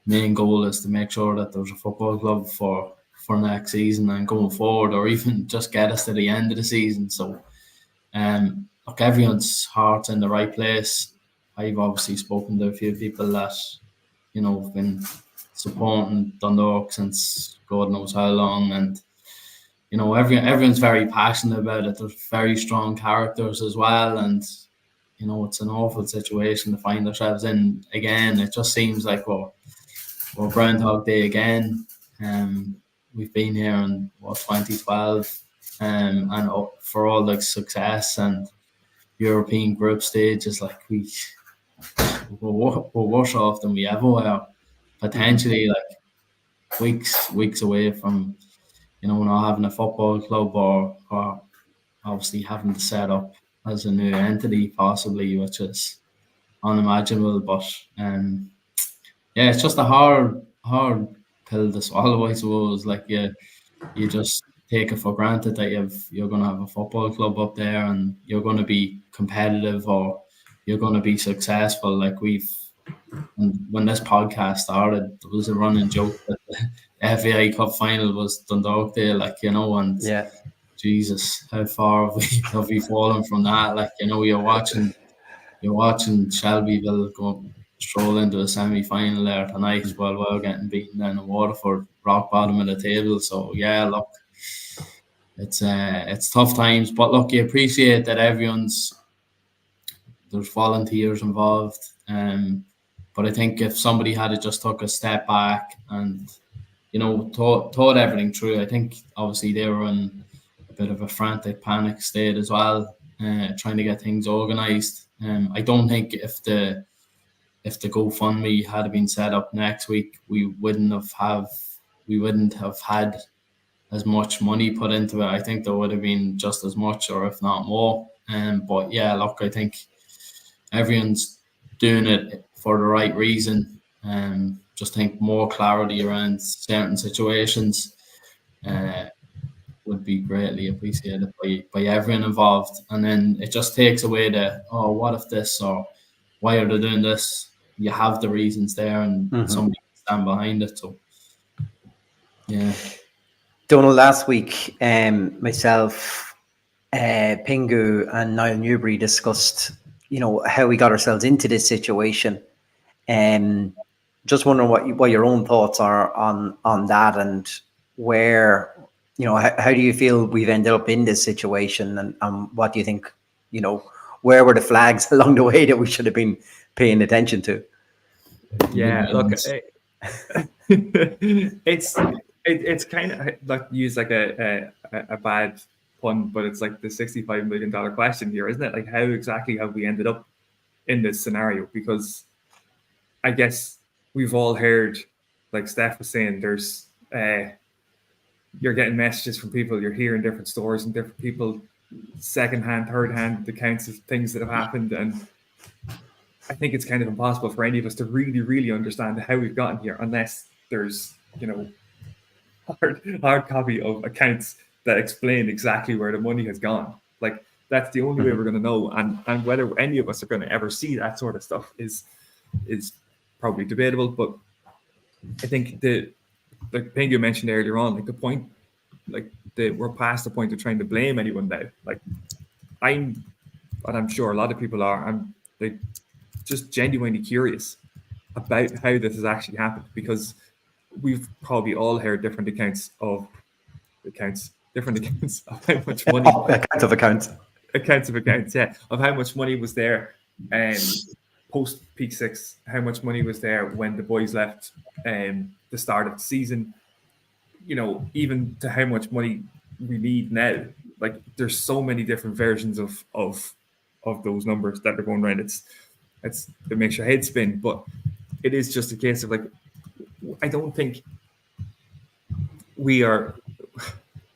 main goal is to make sure that there's a football club for next season and going forward, or even just get us to the end of the season. So look, everyone's heart's in the right place. I've obviously spoken to a few people that, you know, have been supporting Dundalk since God knows how long, and you know, everyone's very passionate about it. There's very strong characters as well, and you know, it's an awful situation to find ourselves in again. It just seems like we're Groundhog Day again. We've been here in 2012, and for all the success and European group stages, like we're worse off than we ever were. Potentially, like weeks away from, you know, not having a football club or obviously having to set up as a new entity possibly, which is unimaginable. But yeah, it's just a hard pill to swallow, I suppose. Like you just take it for granted that you're going to have a football club up there and you're going to be competitive or you're going to be successful. Like when this podcast started, there was a running joke that the FAI Cup final was Dundalk Day, like, you know, and yeah, Jesus, how far have we fallen from that? Like, you know, you're watching Shelbyville go stroll into a semi-final there tonight while we're getting beaten down in Waterford, rock bottom of the table. So yeah, look, it's tough times, but look, you appreciate that there's volunteers involved. But I think if somebody had just took a step back and, you know, thought everything through, I think obviously they were in a bit of a frantic panic state as well, trying to get things organised. I don't think if the GoFundMe had been set up next week, we wouldn't have had as much money put into it. I think there would have been just as much, or if not more. But yeah, look, I think everyone's doing it for the right reason. Just think more clarity around certain situations would be greatly appreciated by everyone involved. And then it just takes away what if this, or why are they doing this? You have the reasons there, and somebody can stand behind it. So yeah. Donald, last week, myself, Pingu and Niall Newbury discussed, you know, how we got ourselves into this situation. Just wondering what your own thoughts are on that, and where, you know, how do you feel we've ended up in this situation, and what do you think, you know, where were the flags along the way that we should have been paying attention to? Yeah, look, it's kind of like use like a bad pun, but it's like the $65 million question here, isn't it? Like, how exactly have we ended up in this scenario? Because I guess we've all heard, like Steph was saying, there's you're getting messages from people, you're hearing different stories and different people, second-hand, third-hand accounts of things that have happened, and I think it's kind of impossible for any of us to really, really understand how we've gotten here unless there's, hard copy of accounts that explain exactly where the money has gone. Like, that's the only way we're going to know, and whether any of us are going to ever see that sort of stuff is probably debatable. But I think the thing you mentioned earlier on, like the point, like we're past the point of trying to blame anyone now. Like, and I'm sure a lot of people are, I'm like just genuinely curious about how this has actually happened, because we've probably all heard different accounts of how much money accounts of accounts, yeah, of how much money was there post peak six, how much money was there when the boys left the start of the season, even to how much money we need now. Like, there's so many different versions of those numbers that are going around. It makes your head spin, but it is just a case of, like, I don't think we are,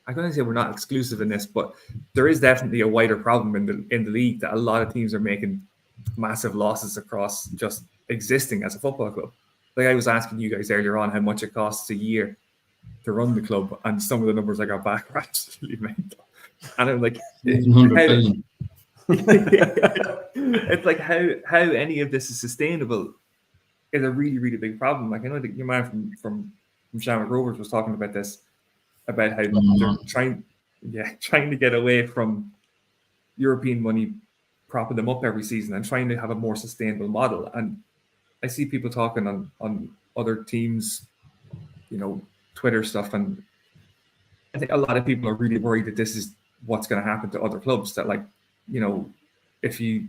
I'm going to say we're not exclusive in this, but there is definitely a wider problem in the league that a lot of teams are making massive losses across just existing as a football club. Like, I was asking you guys earlier on how much it costs a year to run the club, and some of the numbers I got back are absolutely mental. And I'm like, 100 billion. It's like how any of this is sustainable is a really, really big problem. Like, I know that your man from Shamrock Rovers was talking about this, about how they're trying to get away from European money propping them up every season and trying to have a more sustainable model. And I see people talking on other teams, Twitter stuff, and I think a lot of people are really worried that this is what's going to happen to other clubs. That, like, if you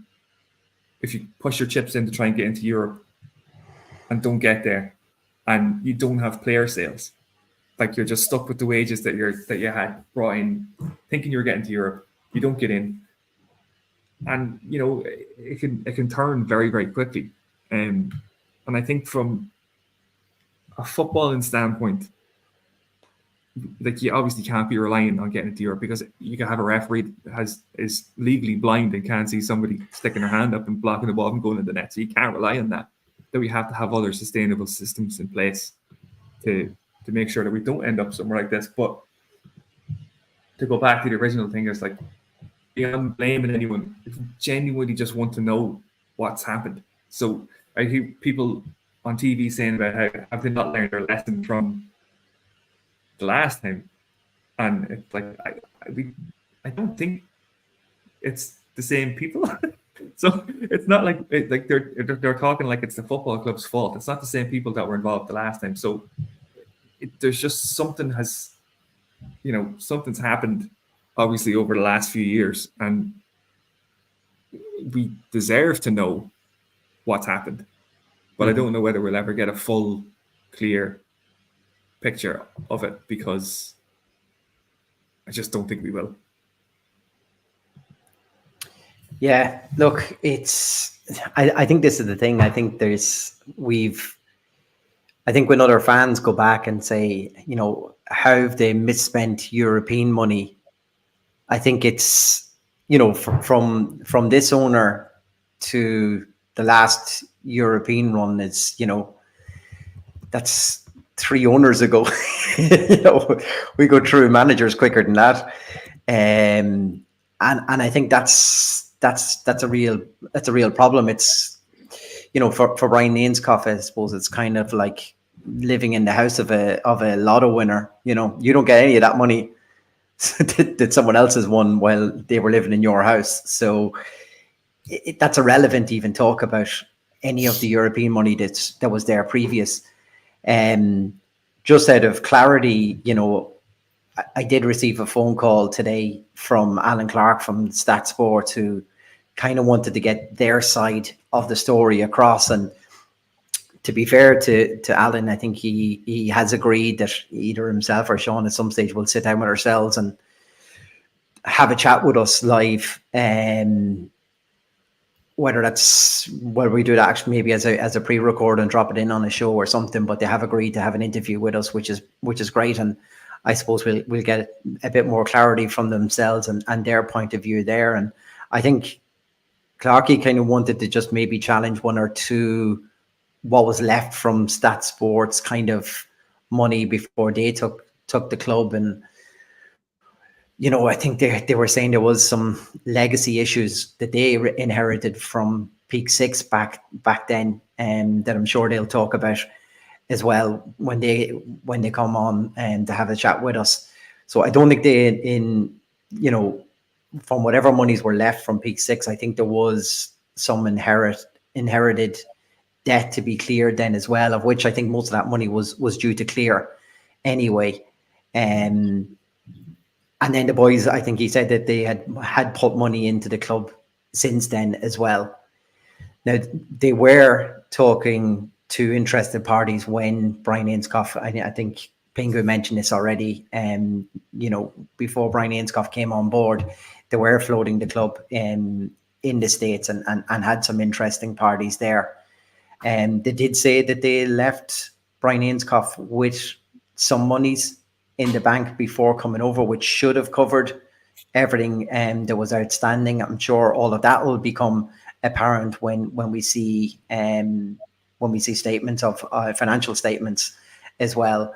push your chips in to try and get into Europe and don't get there, and you don't have player sales, like, you're just stuck with the wages that you had brought in, thinking you're getting to Europe, you don't get in, and it can turn very, very quickly. And I think from a footballing standpoint, like, you obviously can't be relying on getting to Europe, because you can have a referee that is legally blind and can't see somebody sticking their hand up and blocking the ball from going in the net. So you can't rely on that. That we have to have other sustainable systems in place to make sure that we don't end up somewhere like this. But to go back to the original thing, is like, beyond blaming anyone, if you genuinely just want to know what's happened. So I hear people on TV saying about how have they not learned their lesson from the last time, and it's like, I don't think it's the same people. So it's not like they're talking like it's the football club's fault. It's not the same people that were involved the last time. So there's just something's happened, obviously, over the last few years, and we deserve to know what's happened. But I don't know whether we'll ever get a full, clear picture of it, because I just don't think we will. Yeah, look, I think this is the thing. I think I think when other fans go back and say, how have they misspent European money? I think it's, from this owner to the last European run is, that's 3 owners ago. We go through managers quicker than that. And I think that's a real problem. It's, for Ryan Ainscough, I suppose it's kind of like living in the house of a lotto winner. You don't get any of that money that someone else has won while they were living in your house. So that's irrelevant to even talk about any of the European money that was there previous. Just out of clarity, I did receive a phone call today from Alan Clark from StatSport, who kind of wanted to get their side of the story across. And to be fair to Alan, I think he has agreed that either himself or Sean at some stage will sit down with ourselves and have a chat with us live. Whether we do that actually maybe as a pre-record and drop it in on a show or something, but they have agreed to have an interview with us, which is great. And I suppose we'll get a bit more clarity from themselves and their point of view there. And I think Clarkey kind of wanted to just maybe challenge one or two what was left from Stat Sports kind of money before they took the club. And I think they were saying there was some legacy issues that they inherited from Peak Six back then, and that I'm sure they'll talk about as well when they come on and to have a chat with us. So I don't think from whatever monies were left from Peak Six, I think there was some inherited debt to be cleared then as well, of which I think most of that money was due to clear anyway. And then the boys, I think he said that they had put money into the club since then as well. Now, they were talking to interested parties when Brian Ainscough, I think Pingu mentioned this already, before Brian Ainscough came on board, they were floating the club in the States and had some interesting parties there. And they did say that they left Brian Ainscough with some monies in the bank before coming over, which should have covered everything that was outstanding. I'm sure all of that will become apparent when we see statements of financial statements as well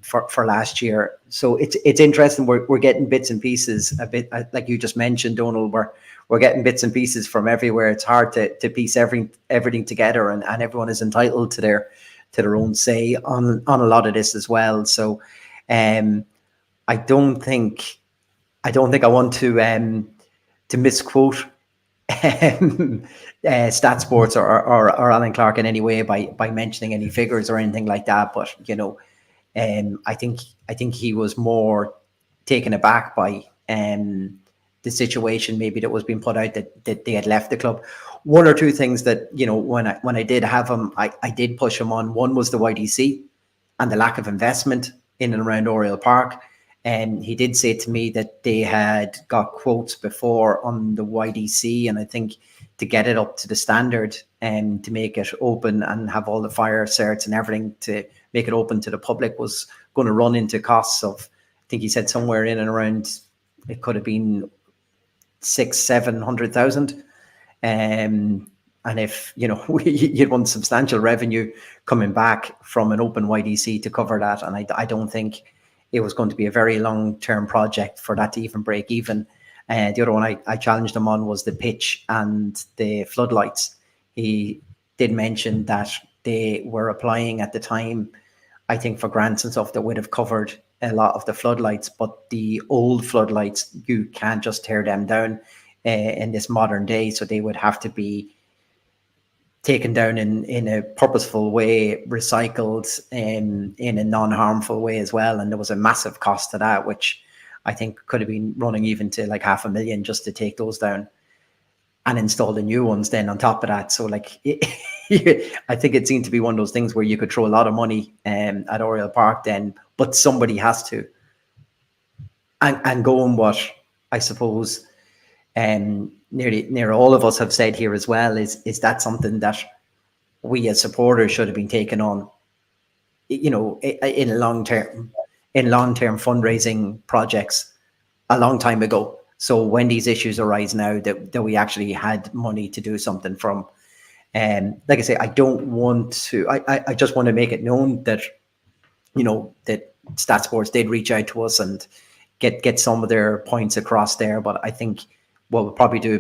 for last year. So it's interesting. We're getting bits and pieces a bit, like you just mentioned, Donald. We're getting bits and pieces from everywhere. It's hard to piece everything together, and everyone is entitled to their own say on a lot of this as well. So I don't think I want to misquote Stat Sports or Alan Clark in any way by mentioning any figures or anything like that. But I think he was more taken aback by the situation maybe that was being put out that they had left the club. One or two things that when I did have him, I did push him on. One was the YDC and the lack of investment in and around Oriel Park. And he did say to me that they had got quotes before on the YDC, and I think to get it up to the standard and to make it open and have all the fire certs and everything to make it open to the public was going to run into costs of, I think he said somewhere in and around, it could have been 600,000-700,000. And if you'd want substantial revenue coming back from an open YDC to cover that, and I don't think it was going to be a very long-term project for that to even break even. The other one I challenged him on was the pitch and the floodlights. He did mention that they were applying at the time, I think, for grants and stuff that would have covered a lot of the floodlights, but the old floodlights, you can't just tear them down in this modern day. So they would have to be taken down in a purposeful way, recycled in a non-harmful way as well. And there was a massive cost to that, which I think could have been running even to like $500,000 just to take those down and install the new ones then on top of that. So I think it seemed to be one of those things where you could throw a lot of money at Oriel Park then, but somebody has to. And going what I suppose nearly all of us have said here as well is that something that we as supporters should have been taking on, in long-term fundraising projects a long time ago. So when these issues arise now, that we actually had money to do something from. Like I say, I don't want to. I just want to make it known that that Stat Sports did reach out to us and get some of their points across there. But I think what would probably do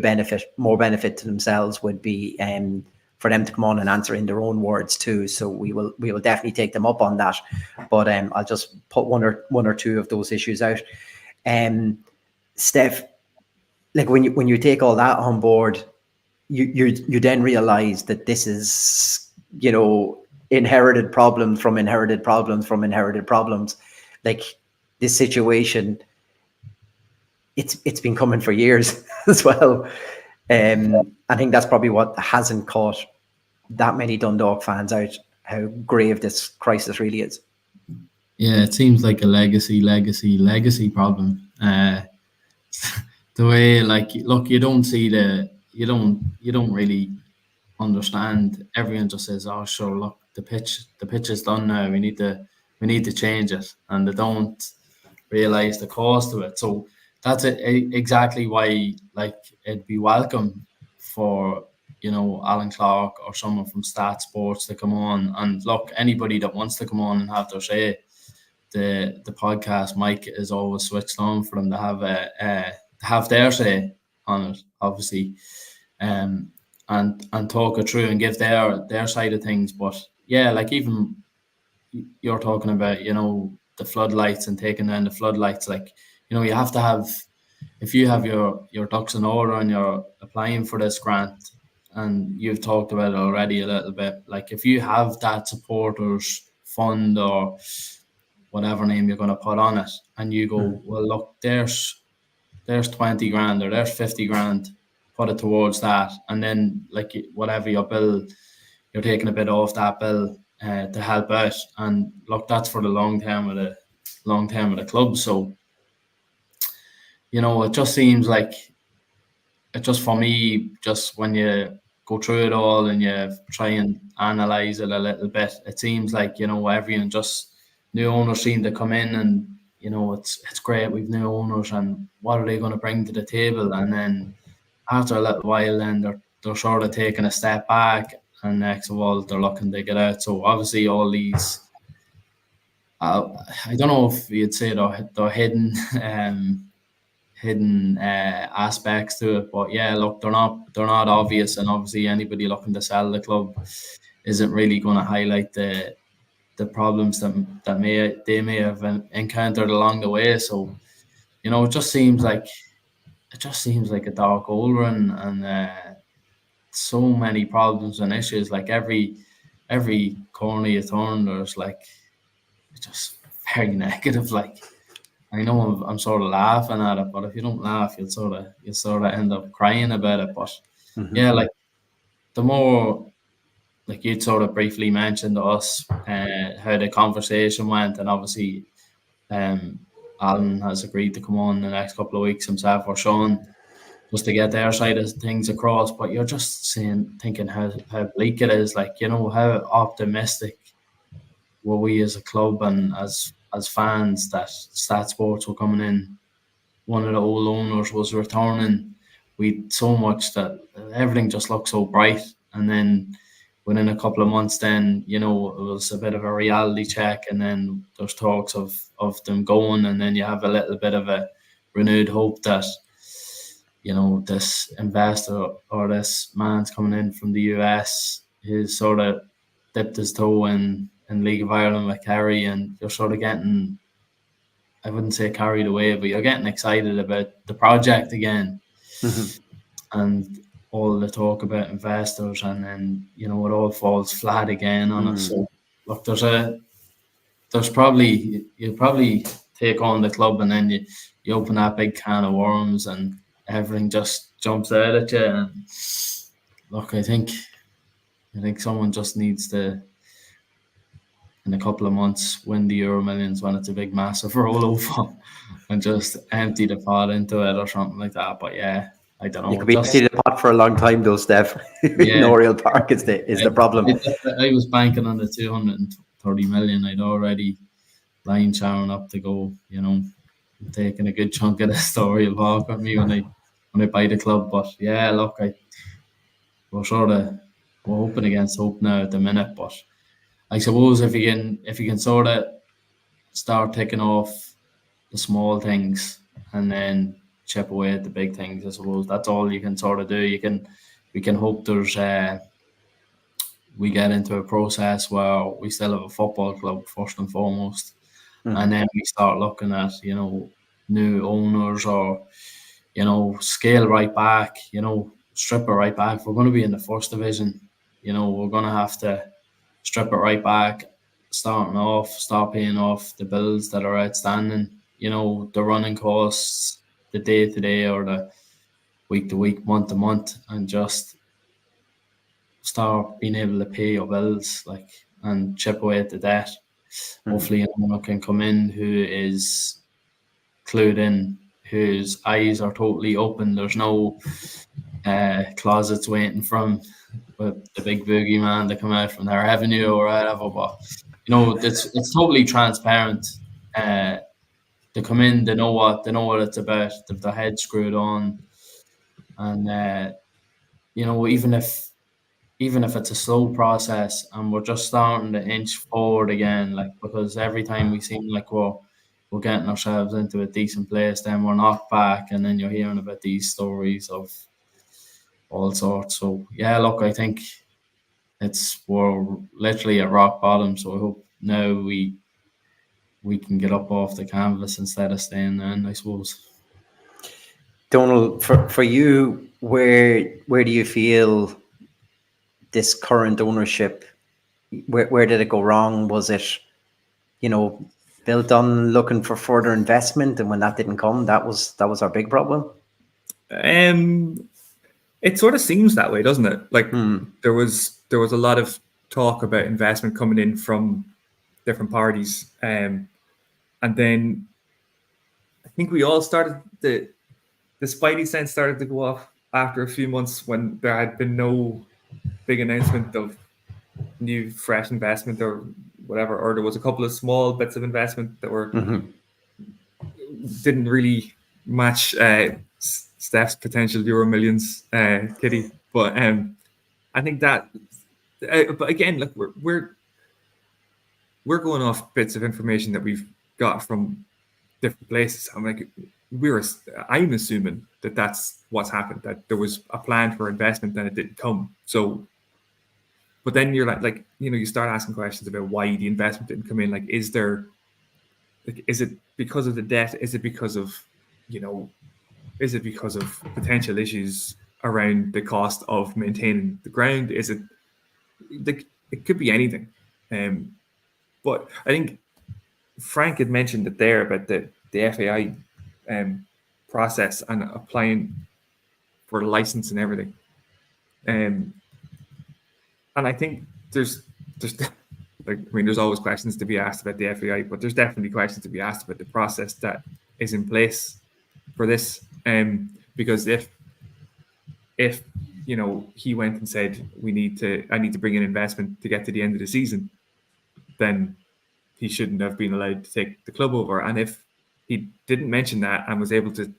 more benefit to themselves would be for them to come on and answer in their own words too. So we will definitely take them up on that. But I'll just put one or two of those issues out. Steph, like when you take all that on board, you then realize that this is inherited problems from inherited problems from inherited problems. Like this situation, it's been coming for years as well. I think that's probably what hasn't caught that many Dundalk fans out, how grave this crisis really is. Yeah, it seems like a legacy problem. The way, like, look, you don't really understand. Everyone just says, "Oh, sure, look, the pitch is done now. We need to change it," and they don't realize the cost of it. So that's exactly why, like, it'd be welcome for Alan Clark or someone from Stat Sports to come on. And look, anybody that wants to come on and have their say, the podcast mic is always switched on for them to have their say on it, obviously, and talk it through and give their side of things. But yeah, like, even you're talking about, the floodlights and taking down the floodlights, like, you have to have, if you have your ducks in order and you're applying for this grant, and you've talked about it already a little bit, like, if you have that supporters fund or whatever name you're going to put on it, and you go, well, look, there's 20 grand or there's 50 grand, put it towards that, and then, like, whatever your bill, you're taking a bit off that bill to help out. And look, that's for the long term of the club. So it just seems like, it just, for me, just when you go through it all and you try and analyze it a little bit, it seems like, everyone, just new owners seem to come in, and it's great, we've new owners, and what are they going to bring to the table? And then after a little while, then they're sort of taking a step back, and next of all, they're looking to get out. So obviously all these, I don't know if you'd say they're hidden aspects to it, but yeah, look, they're not obvious, and obviously anybody looking to sell the club isn't really going to highlight the problems that they may have encountered along the way. So it just seems like a dark hole run, and so many problems and issues. Like, every corner you turn, there's, like, it's just very negative. Like, I know I'm sort of laughing at it, but if you don't laugh, you'll sort of end up crying about it. But yeah, like, the more, like, you'd sort of briefly mentioned to us how the conversation went, and obviously Alan has agreed to come on the next couple of weeks himself, or Sean, just to get their side of things across. But you're just thinking how bleak it is. Like, how optimistic were we as a club and as fans that Stat Sports were coming in. One of the old owners was returning. We'd so much that everything just looked so bright. And then within a couple of months, then, it was a bit of a reality check. And then there's talks of them going. And then you have a little bit of a renewed hope that, this investor or this man's coming in from the US, he's sort of dipped his toe in League of Ireland with Kerry, and you're sort of getting, I wouldn't say carried away, but you're getting excited about the project again. And all the talk about investors, and then, it all falls flat again on us. So look, there's probably, you probably take on the club, and then you open that big can of worms, and everything just jumps out at you. And look, I think someone just needs to, in a couple of months, win the Euro Millions when it's a big massive rollover, and just empty the pot into it or something like that. But yeah, I don't know. You could be empty the pot for a long time though, Steph. Yeah. Oriel Park is the problem. I was banking on the 230 million. I'd already line showering up to go, taking a good chunk of the story of Park with me when I buy the club. But yeah, look, we're hoping against hope now at the minute. But I suppose if you can sort of start ticking off the small things and then chip away at the big things, I suppose that's all you can sort of do. We can hope there's we get into a process where we still have a football club first and foremost, and then we start looking at new owners, or scale right back, strip it right back. If we're going to be in the first division, we're going to have to strip it right back, start paying off the bills that are outstanding, the running costs, the day-to-day, or week to week, month to month, and just start being able to pay your bills, like, and chip away at the debt. Hopefully, anyone can come in who is clued in, whose eyes are totally open. There's no closets waiting from with the big boogeyman to come out from their revenue or whatever. But it's totally transparent. They come in, they know what it's about. They've their head screwed on, and even if it's a slow process and we're just starting to inch forward again, like, because every time we seem like we're getting ourselves into a decent place, then we're knocked back, and then you're hearing about these stories of all sorts. So yeah, look, I think we're literally at rock bottom. So I hope now we can get up off the canvas instead of staying down, I suppose. Donald, for you, where do you feel this current ownership, where did it go wrong? Was it, built on looking for further investment, and when that didn't come, that was our big problem? It sort of seems that way, doesn't it? Like there was a lot of talk about investment coming in from different parties, and then I think we all started the spidey sense started to go off after a few months when there had been no big announcement of new fresh investment or whatever, or there was a couple of small bits of investment that were didn't really match Steph's potential Euro millions kitty. But I think that but again, look, we're going off bits of information that we've got from different places. I'm assuming that that's what's happened, that there was a plan for investment and it didn't come. So, but then you're like you start asking questions about why the investment didn't come in. Like, is it because of the debt? Is it because of potential issues around the cost of maintaining the ground? Is it it could be anything. But I think Frank had mentioned it there about the FAI process and applying for the license and everything. And I think there's always questions to be asked about the FAI, but there's definitely questions to be asked about the process that is in place for this. Because if he went and said I need to bring in investment to get to the end of the season, then he shouldn't have been allowed to take the club over. And if he didn't mention that and was able to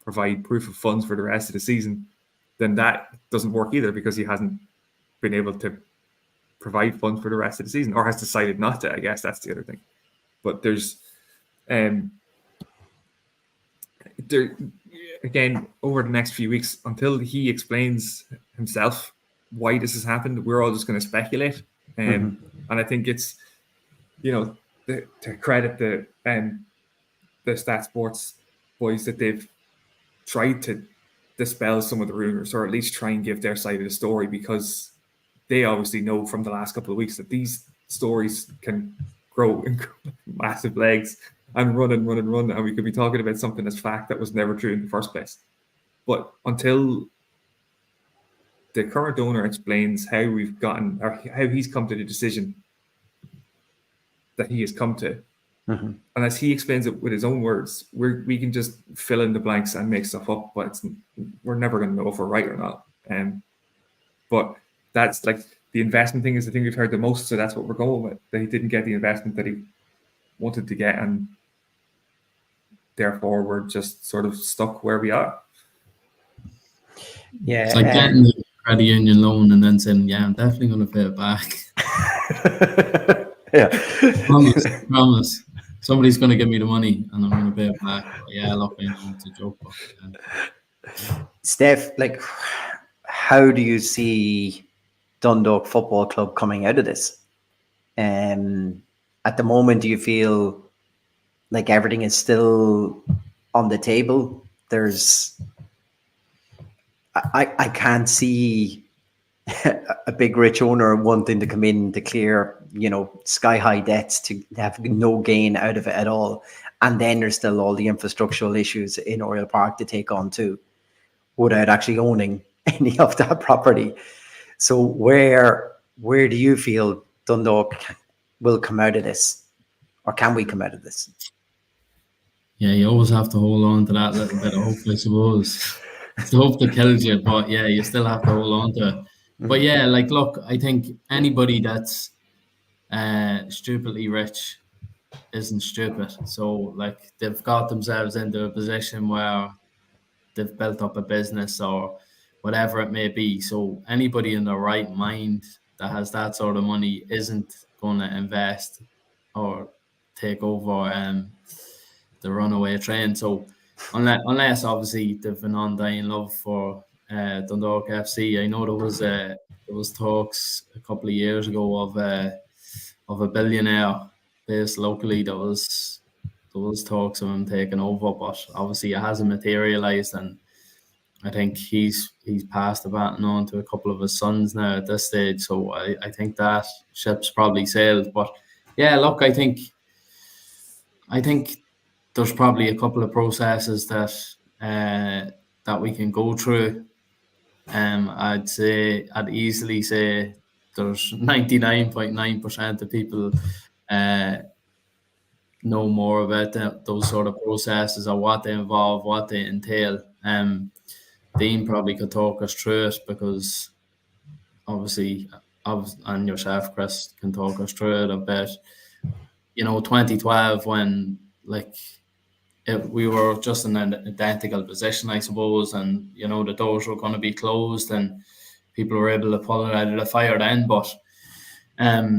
provide proof of funds for the rest of the season, then that doesn't work either, because he hasn't been able to provide funds for the rest of the season, or has decided not to. I guess that's the other thing. But there's again, over the next few weeks, until he explains himself why this has happened, we're all just going to speculate. And I think it's to credit the Stat Sports boys that they've tried to dispel some of the rumors, or at least try and give their side of the story, because they obviously know from the last couple of weeks that these stories can grow massive legs and run, and we could be talking about something that's fact that was never true in the first place. But until the current owner explains how we've gotten, or how he's come to the decision that he has come to, and as he explains it with his own words, we can just fill in the blanks and make stuff up, but we're never going to know if we're right or not. But that's the investment thing is the thing we've heard the most, so that's what we're going with. That he didn't get the investment that he wanted to get, and therefore we're just sort of stuck where we are. Yeah, it's like getting the credit union loan and then saying, "Yeah, I'm definitely going to pay it back." Yeah, promise. Somebody's going to give me the money and I'm going to pay it back. But yeah, look, I know it's a joke. But, yeah. Steph, how do you see Dundalk Football Club coming out of this? At the moment, do you feel like everything is still on the table? I can't see a big rich owner wanting to come in to clear, sky high debts, to have no gain out of it at all. And then there's still all the infrastructural issues in Oriel Park to take on too, without actually owning any of that property. So where do you feel Dundalk will come out of this, or can we come out of this? Yeah, you always have to hold on to that little bit of hope, I suppose. It's the hope that kills you, but yeah, you still have to hold on to it. But yeah, like, look, I think anybody that's stupidly rich isn't stupid. So, like, they've got themselves into a position where they've built up a business or whatever it may be. So anybody in their right mind that has that sort of money isn't going to invest or take over the runaway train. So unless obviously they've an undying love for Dundalk FC. I know there was talks a couple of years ago of a billionaire based locally. There was talks of him taking over, but obviously it hasn't materialized, and I think he's passed the baton on to a couple of his sons now at this stage. So I think that ship's probably sailed. But yeah, look, I think there's probably a couple of processes that we can go through. I'd easily say there's 99.9% of people know more about those sort of processes or what they involve, what they entail. Dean probably could talk us through it, because obviously, and yourself, Chris, can talk us through it a bit. 2012, when we were just in an identical position, I suppose, and the doors were going to be closed, and people were able to pull it out of the fire then. But I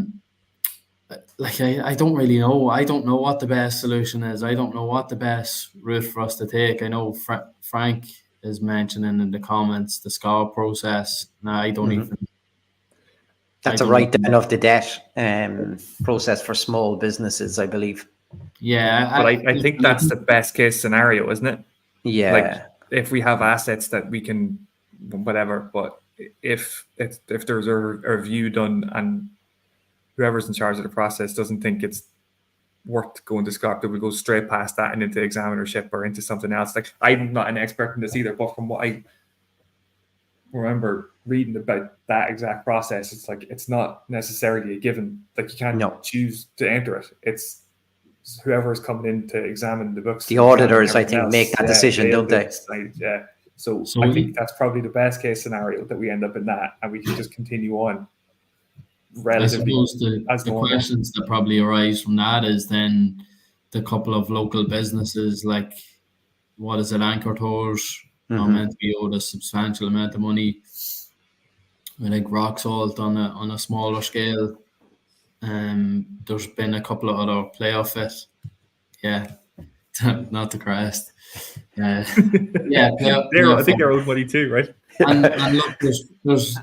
don't really know. I don't know what the best solution is. I don't know what the best route for us to take. I know Frank is mentioning in the comments the SCAR process. No, I don't even. That's a write-down of the debt process for small businesses, I believe. Yeah, but I think that's the best case scenario, isn't it? Yeah. Like, if we have assets that we can, whatever. But if there's a review done and whoever's in charge of the process doesn't think it's worth going to SCAR, that we go straight past that and into examinership or into something else. Like, I'm not an expert in this either, but from what I remember reading about that exact process, it's like it's not necessarily a given. Like, you can't choose to enter it. It's whoever's coming in to examine the books. The auditors, I think, make that decision, don't they? Yeah. So I think that's probably the best case scenario, that we end up in that and we can just continue on. I suppose the questions that probably arise from that is then the couple of local businesses, like, what is it, Anchor Tours, are meant to be owed a substantial amount of money. I think Rock Salt on a smaller scale. There's been a couple of other playoff it. Yeah, not the crest. Yeah, I think they're owed money too, right? and look, there's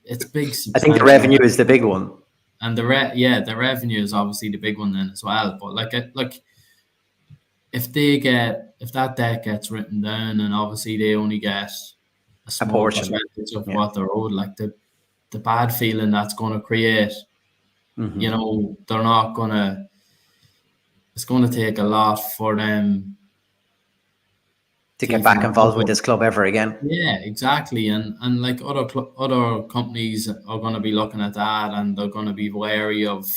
it's big. I think the revenue is the big one, and the revenue is obviously the big one then as well. But if that debt gets written down, and obviously they only get a small percentage of what they're owed, like the bad feeling that's going to create, they're not gonna. It's going to take a lot for them to get back involved with this club ever again. Yeah, exactly. And like other companies are going to be looking at that, and they're going to be wary of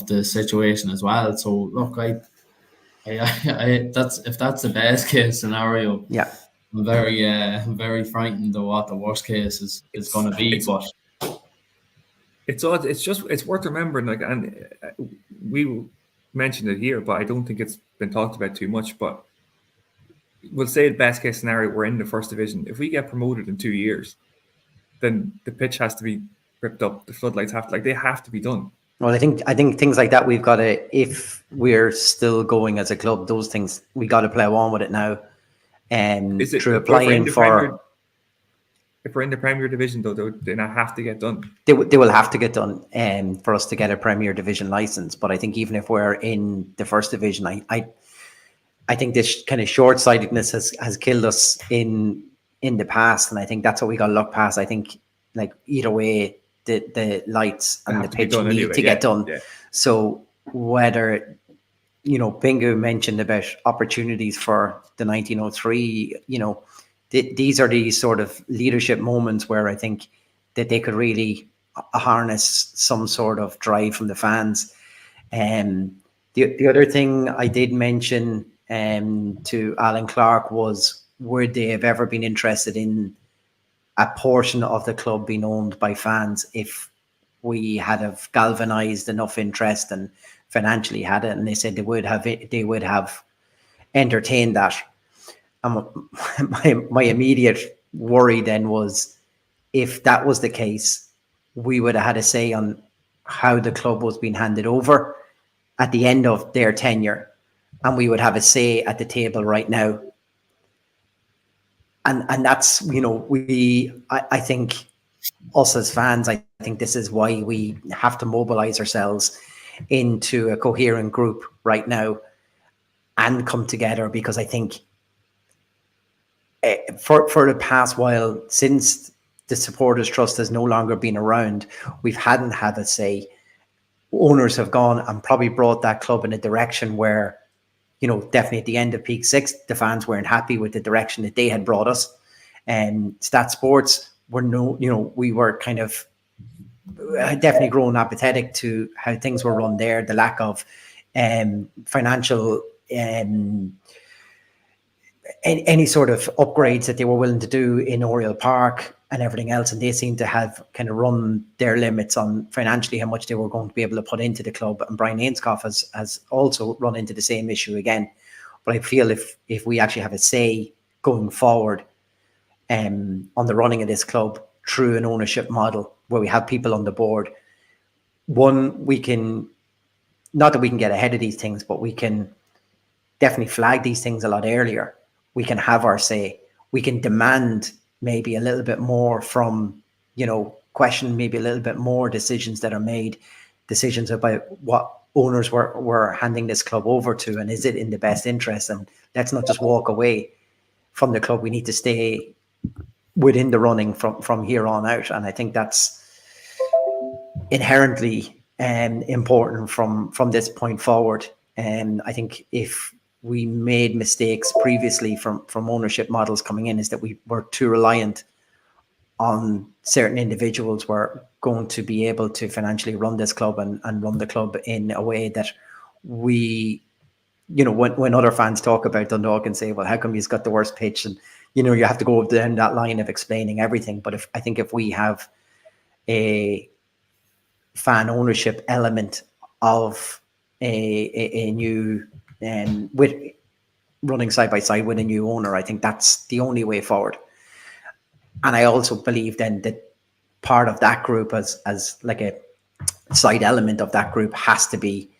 the situation as well. So look, that's the best case scenario. Yeah, I'm very frightened of what the worst case is going to be. But it's worth remembering. Like, and we mentioned it here, but I don't think it's been talked about too much. But we'll say the best case scenario, we're in the first division. If we get promoted in 2 years, then the pitch has to be ripped up. The floodlights they have to be done. Well, I think things like that, we've got to, if we're still going as a club, those things, we got to plow on with it now. And through applying for. If we're in the Premier Division, though, they not have to get done. They will have to get done for us to get a Premier Division license. But I think even if we're in the first division, I think this kind of short-sightedness has killed us in the past, and I think that's what we got to look past. I think, like, either way, the lights and the pitch need to get done. Yeah. So whether Bingo mentioned about opportunities for the 1903. These are these sort of leadership moments where I think that they could really harness some sort of drive from the fans. The other thing I did mention to Alan Clark was, would they have ever been interested in a portion of the club being owned by fans if we had have galvanized enough interest and financially had it? And they said they would have entertained that. And my immediate worry then was, if that was the case, we would have had a say on how the club was being handed over at the end of their tenure, and we would have a say at the table right now. And that's, I think us as fans, I think this is why we have to mobilize ourselves into a coherent group right now and come together, because I think for the past while, since the Supporters Trust has no longer been around, we hadn't had a say. Owners have gone and probably brought that club in a direction where, definitely at the end of Peak 6, the fans weren't happy with the direction that they had brought us. And Stat Sports we were kind of definitely grown apathetic to how things were run there, the lack of financial any sort of upgrades that they were willing to do in Oriel Park and everything else. And they seem to have kind of run their limits on financially how much they were going to be able to put into the club. And Brian Ainscough has also run into the same issue again. But I feel if we actually have a say going forward on the running of this club through an ownership model where we have people on the board, one, we can, not that we can get ahead of these things, but we can definitely flag these things a lot earlier. We can have our say. We can demand maybe a little bit more from, question maybe a little bit more decisions that are made, decisions about what owners were handing this club over to, and is it in the best interest? And let's not just walk away from the club. We need to stay within the running from here on out. And I think that's inherently important from this point forward. And I think if we made mistakes previously from ownership models coming in, is that we were too reliant on certain individuals were going to be able to financially run this club and run the club in a way that we, when other fans talk about Dundalk and say, well, how come he's got the worst pitch? And, you have to go down that line of explaining everything. But I think if we have a fan ownership element of a new, with running side by side with a new owner, I think that's the only way forward. And I also believe then that part of that group as like a side element of that group has to be,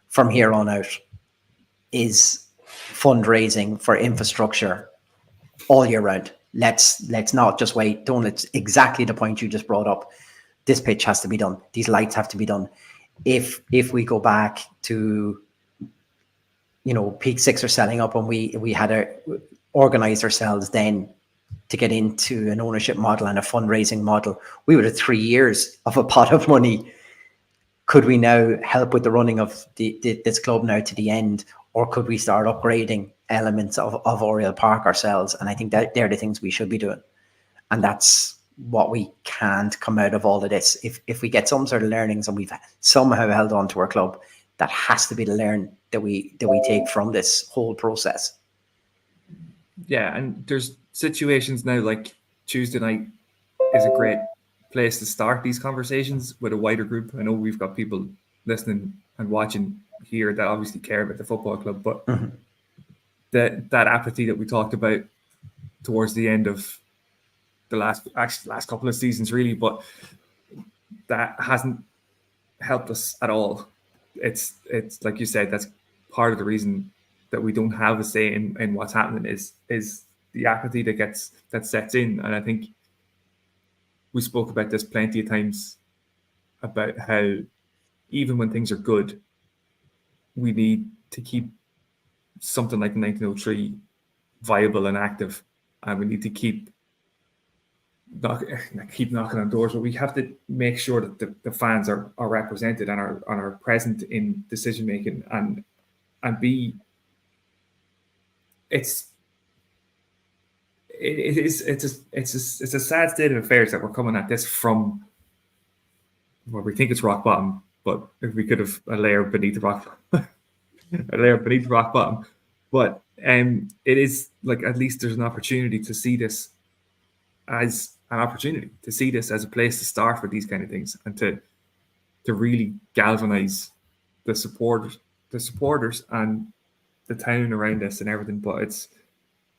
from here on out, is fundraising for infrastructure all year round. Let's not just wait. It's exactly the point you just brought up. This pitch has to be done. These lights have to be done. If we go back to, Peak 6 are selling up, and we had to organize ourselves then to get into an ownership model and a fundraising model, we would have 3 years of a pot of money. Could we now help with the running of this club now to the end, or could we start upgrading elements of Oriel Park ourselves? And I think that they're the things we should be doing. And that's what we can't come out of all of this. If we get some sort of learnings and we've somehow held on to our club, that has to be the learn that we take from this whole process. Yeah, and there's situations now like Tuesday night is a great place to start these conversations with a wider group. I know we've got people listening and watching here that obviously care about the football club, but that apathy that we talked about towards the end of the last couple of seasons, really, but that hasn't helped us at all. It's like you said, that's part of the reason that we don't have a say in what's happening is the apathy that sets in. And I think we spoke about this plenty of times about how even when things are good, we need to keep something like 1903 viable and active, and we need to keep knocking on doors, but we have to make sure that the fans are represented and are present in decision making. And and B, it's a sad state of affairs that we're coming at this from, well, we think it's rock bottom, but if we could have a layer beneath the rock, bottom, but it is like, at least there's an opportunity to see this as an opportunity, to see this as a place to start for these kind of things, and to really galvanize the supporters and the town around this and everything. But it's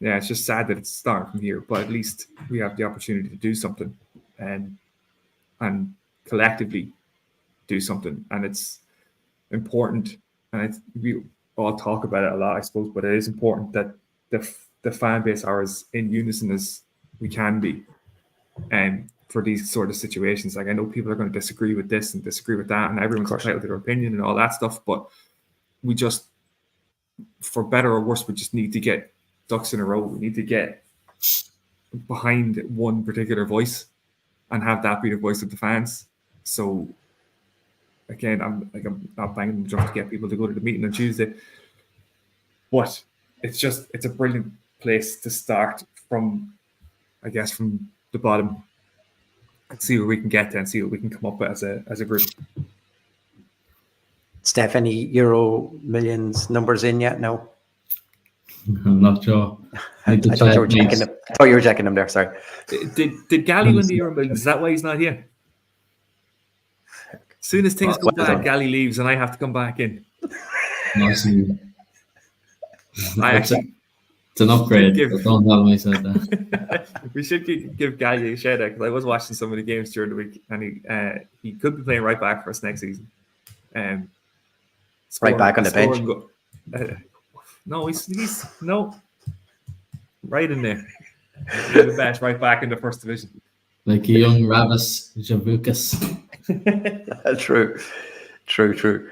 just sad that it's starting from here, but at least we have the opportunity to do something and collectively do something. And it's important, and we all talk about it a lot, I suppose, but it is important that the fan base are as in unison as we can be for these sort of situations. Like, I know people are going to disagree with this and disagree with that, and everyone's entitled to their opinion and all that stuff, but we just, for better or worse, we just need to get ducks in a row. We need to get behind one particular voice and have that be the voice of the fans. So again, I'm not banging the drum to get people to go to the meeting on Tuesday, but it's a brilliant place to start from, I guess, from the bottom, and see where we can get to and see what we can come up with as a group. Steph, any Euro Millions numbers in yet? No. I'm not sure. I thought you were checking them there. Sorry. Did Gally win the Euro Millions? Is that why he's not here? As soon as things go bad, Gally leaves and I have to come back in. It's an upgrade. Don't tell me said that. We should give Gally a shout out, because I was watching some of the games during the week, and he could be playing right back for us next season. Right back on the bench. No, he's no, right in there. He's the best right back in the first division. Like a young Ravis Javukas. True.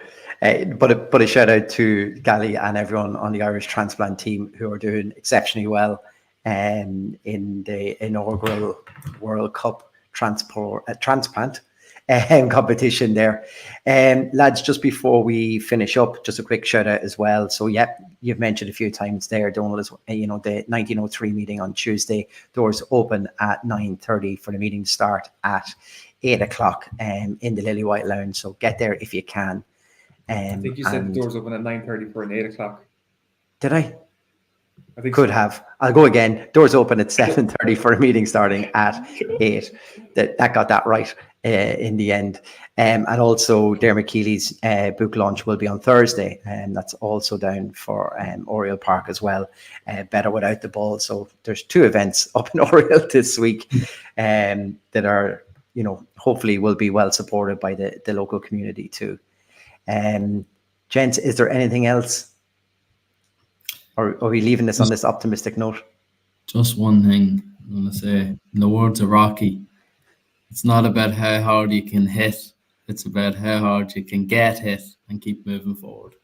But a shout out to Gally and everyone on the Irish transplant team who are doing exceptionally well in the inaugural World Cup transplant competition there. Lads, just before we finish up, just a quick shout out as well. So you've mentioned a few times there, Donald, the 1903 meeting on Tuesday. Doors open at 9:30 for the meeting to start at 8 o'clock in the Lily White Lounge. So get there if you can. I think you said the doors open at 9:30 for an 8 o'clock. Did I? I think could have. I'll go again. Doors open at 7:30 for a meeting starting at 8. That got that right in the end. And also Dermot Keely's book launch will be on Thursday, and that's also down for Oriel Park as well. Better Without the Ball. So there's 2 events up in Oriel this week that are, hopefully will be well supported by the local community too. Gents, is there anything else? Or are we leaving this on this optimistic note? Just one thing I'm going to say. In the words of Rocky, it's not about how hard you can hit. It's about how hard you can get hit and keep moving forward.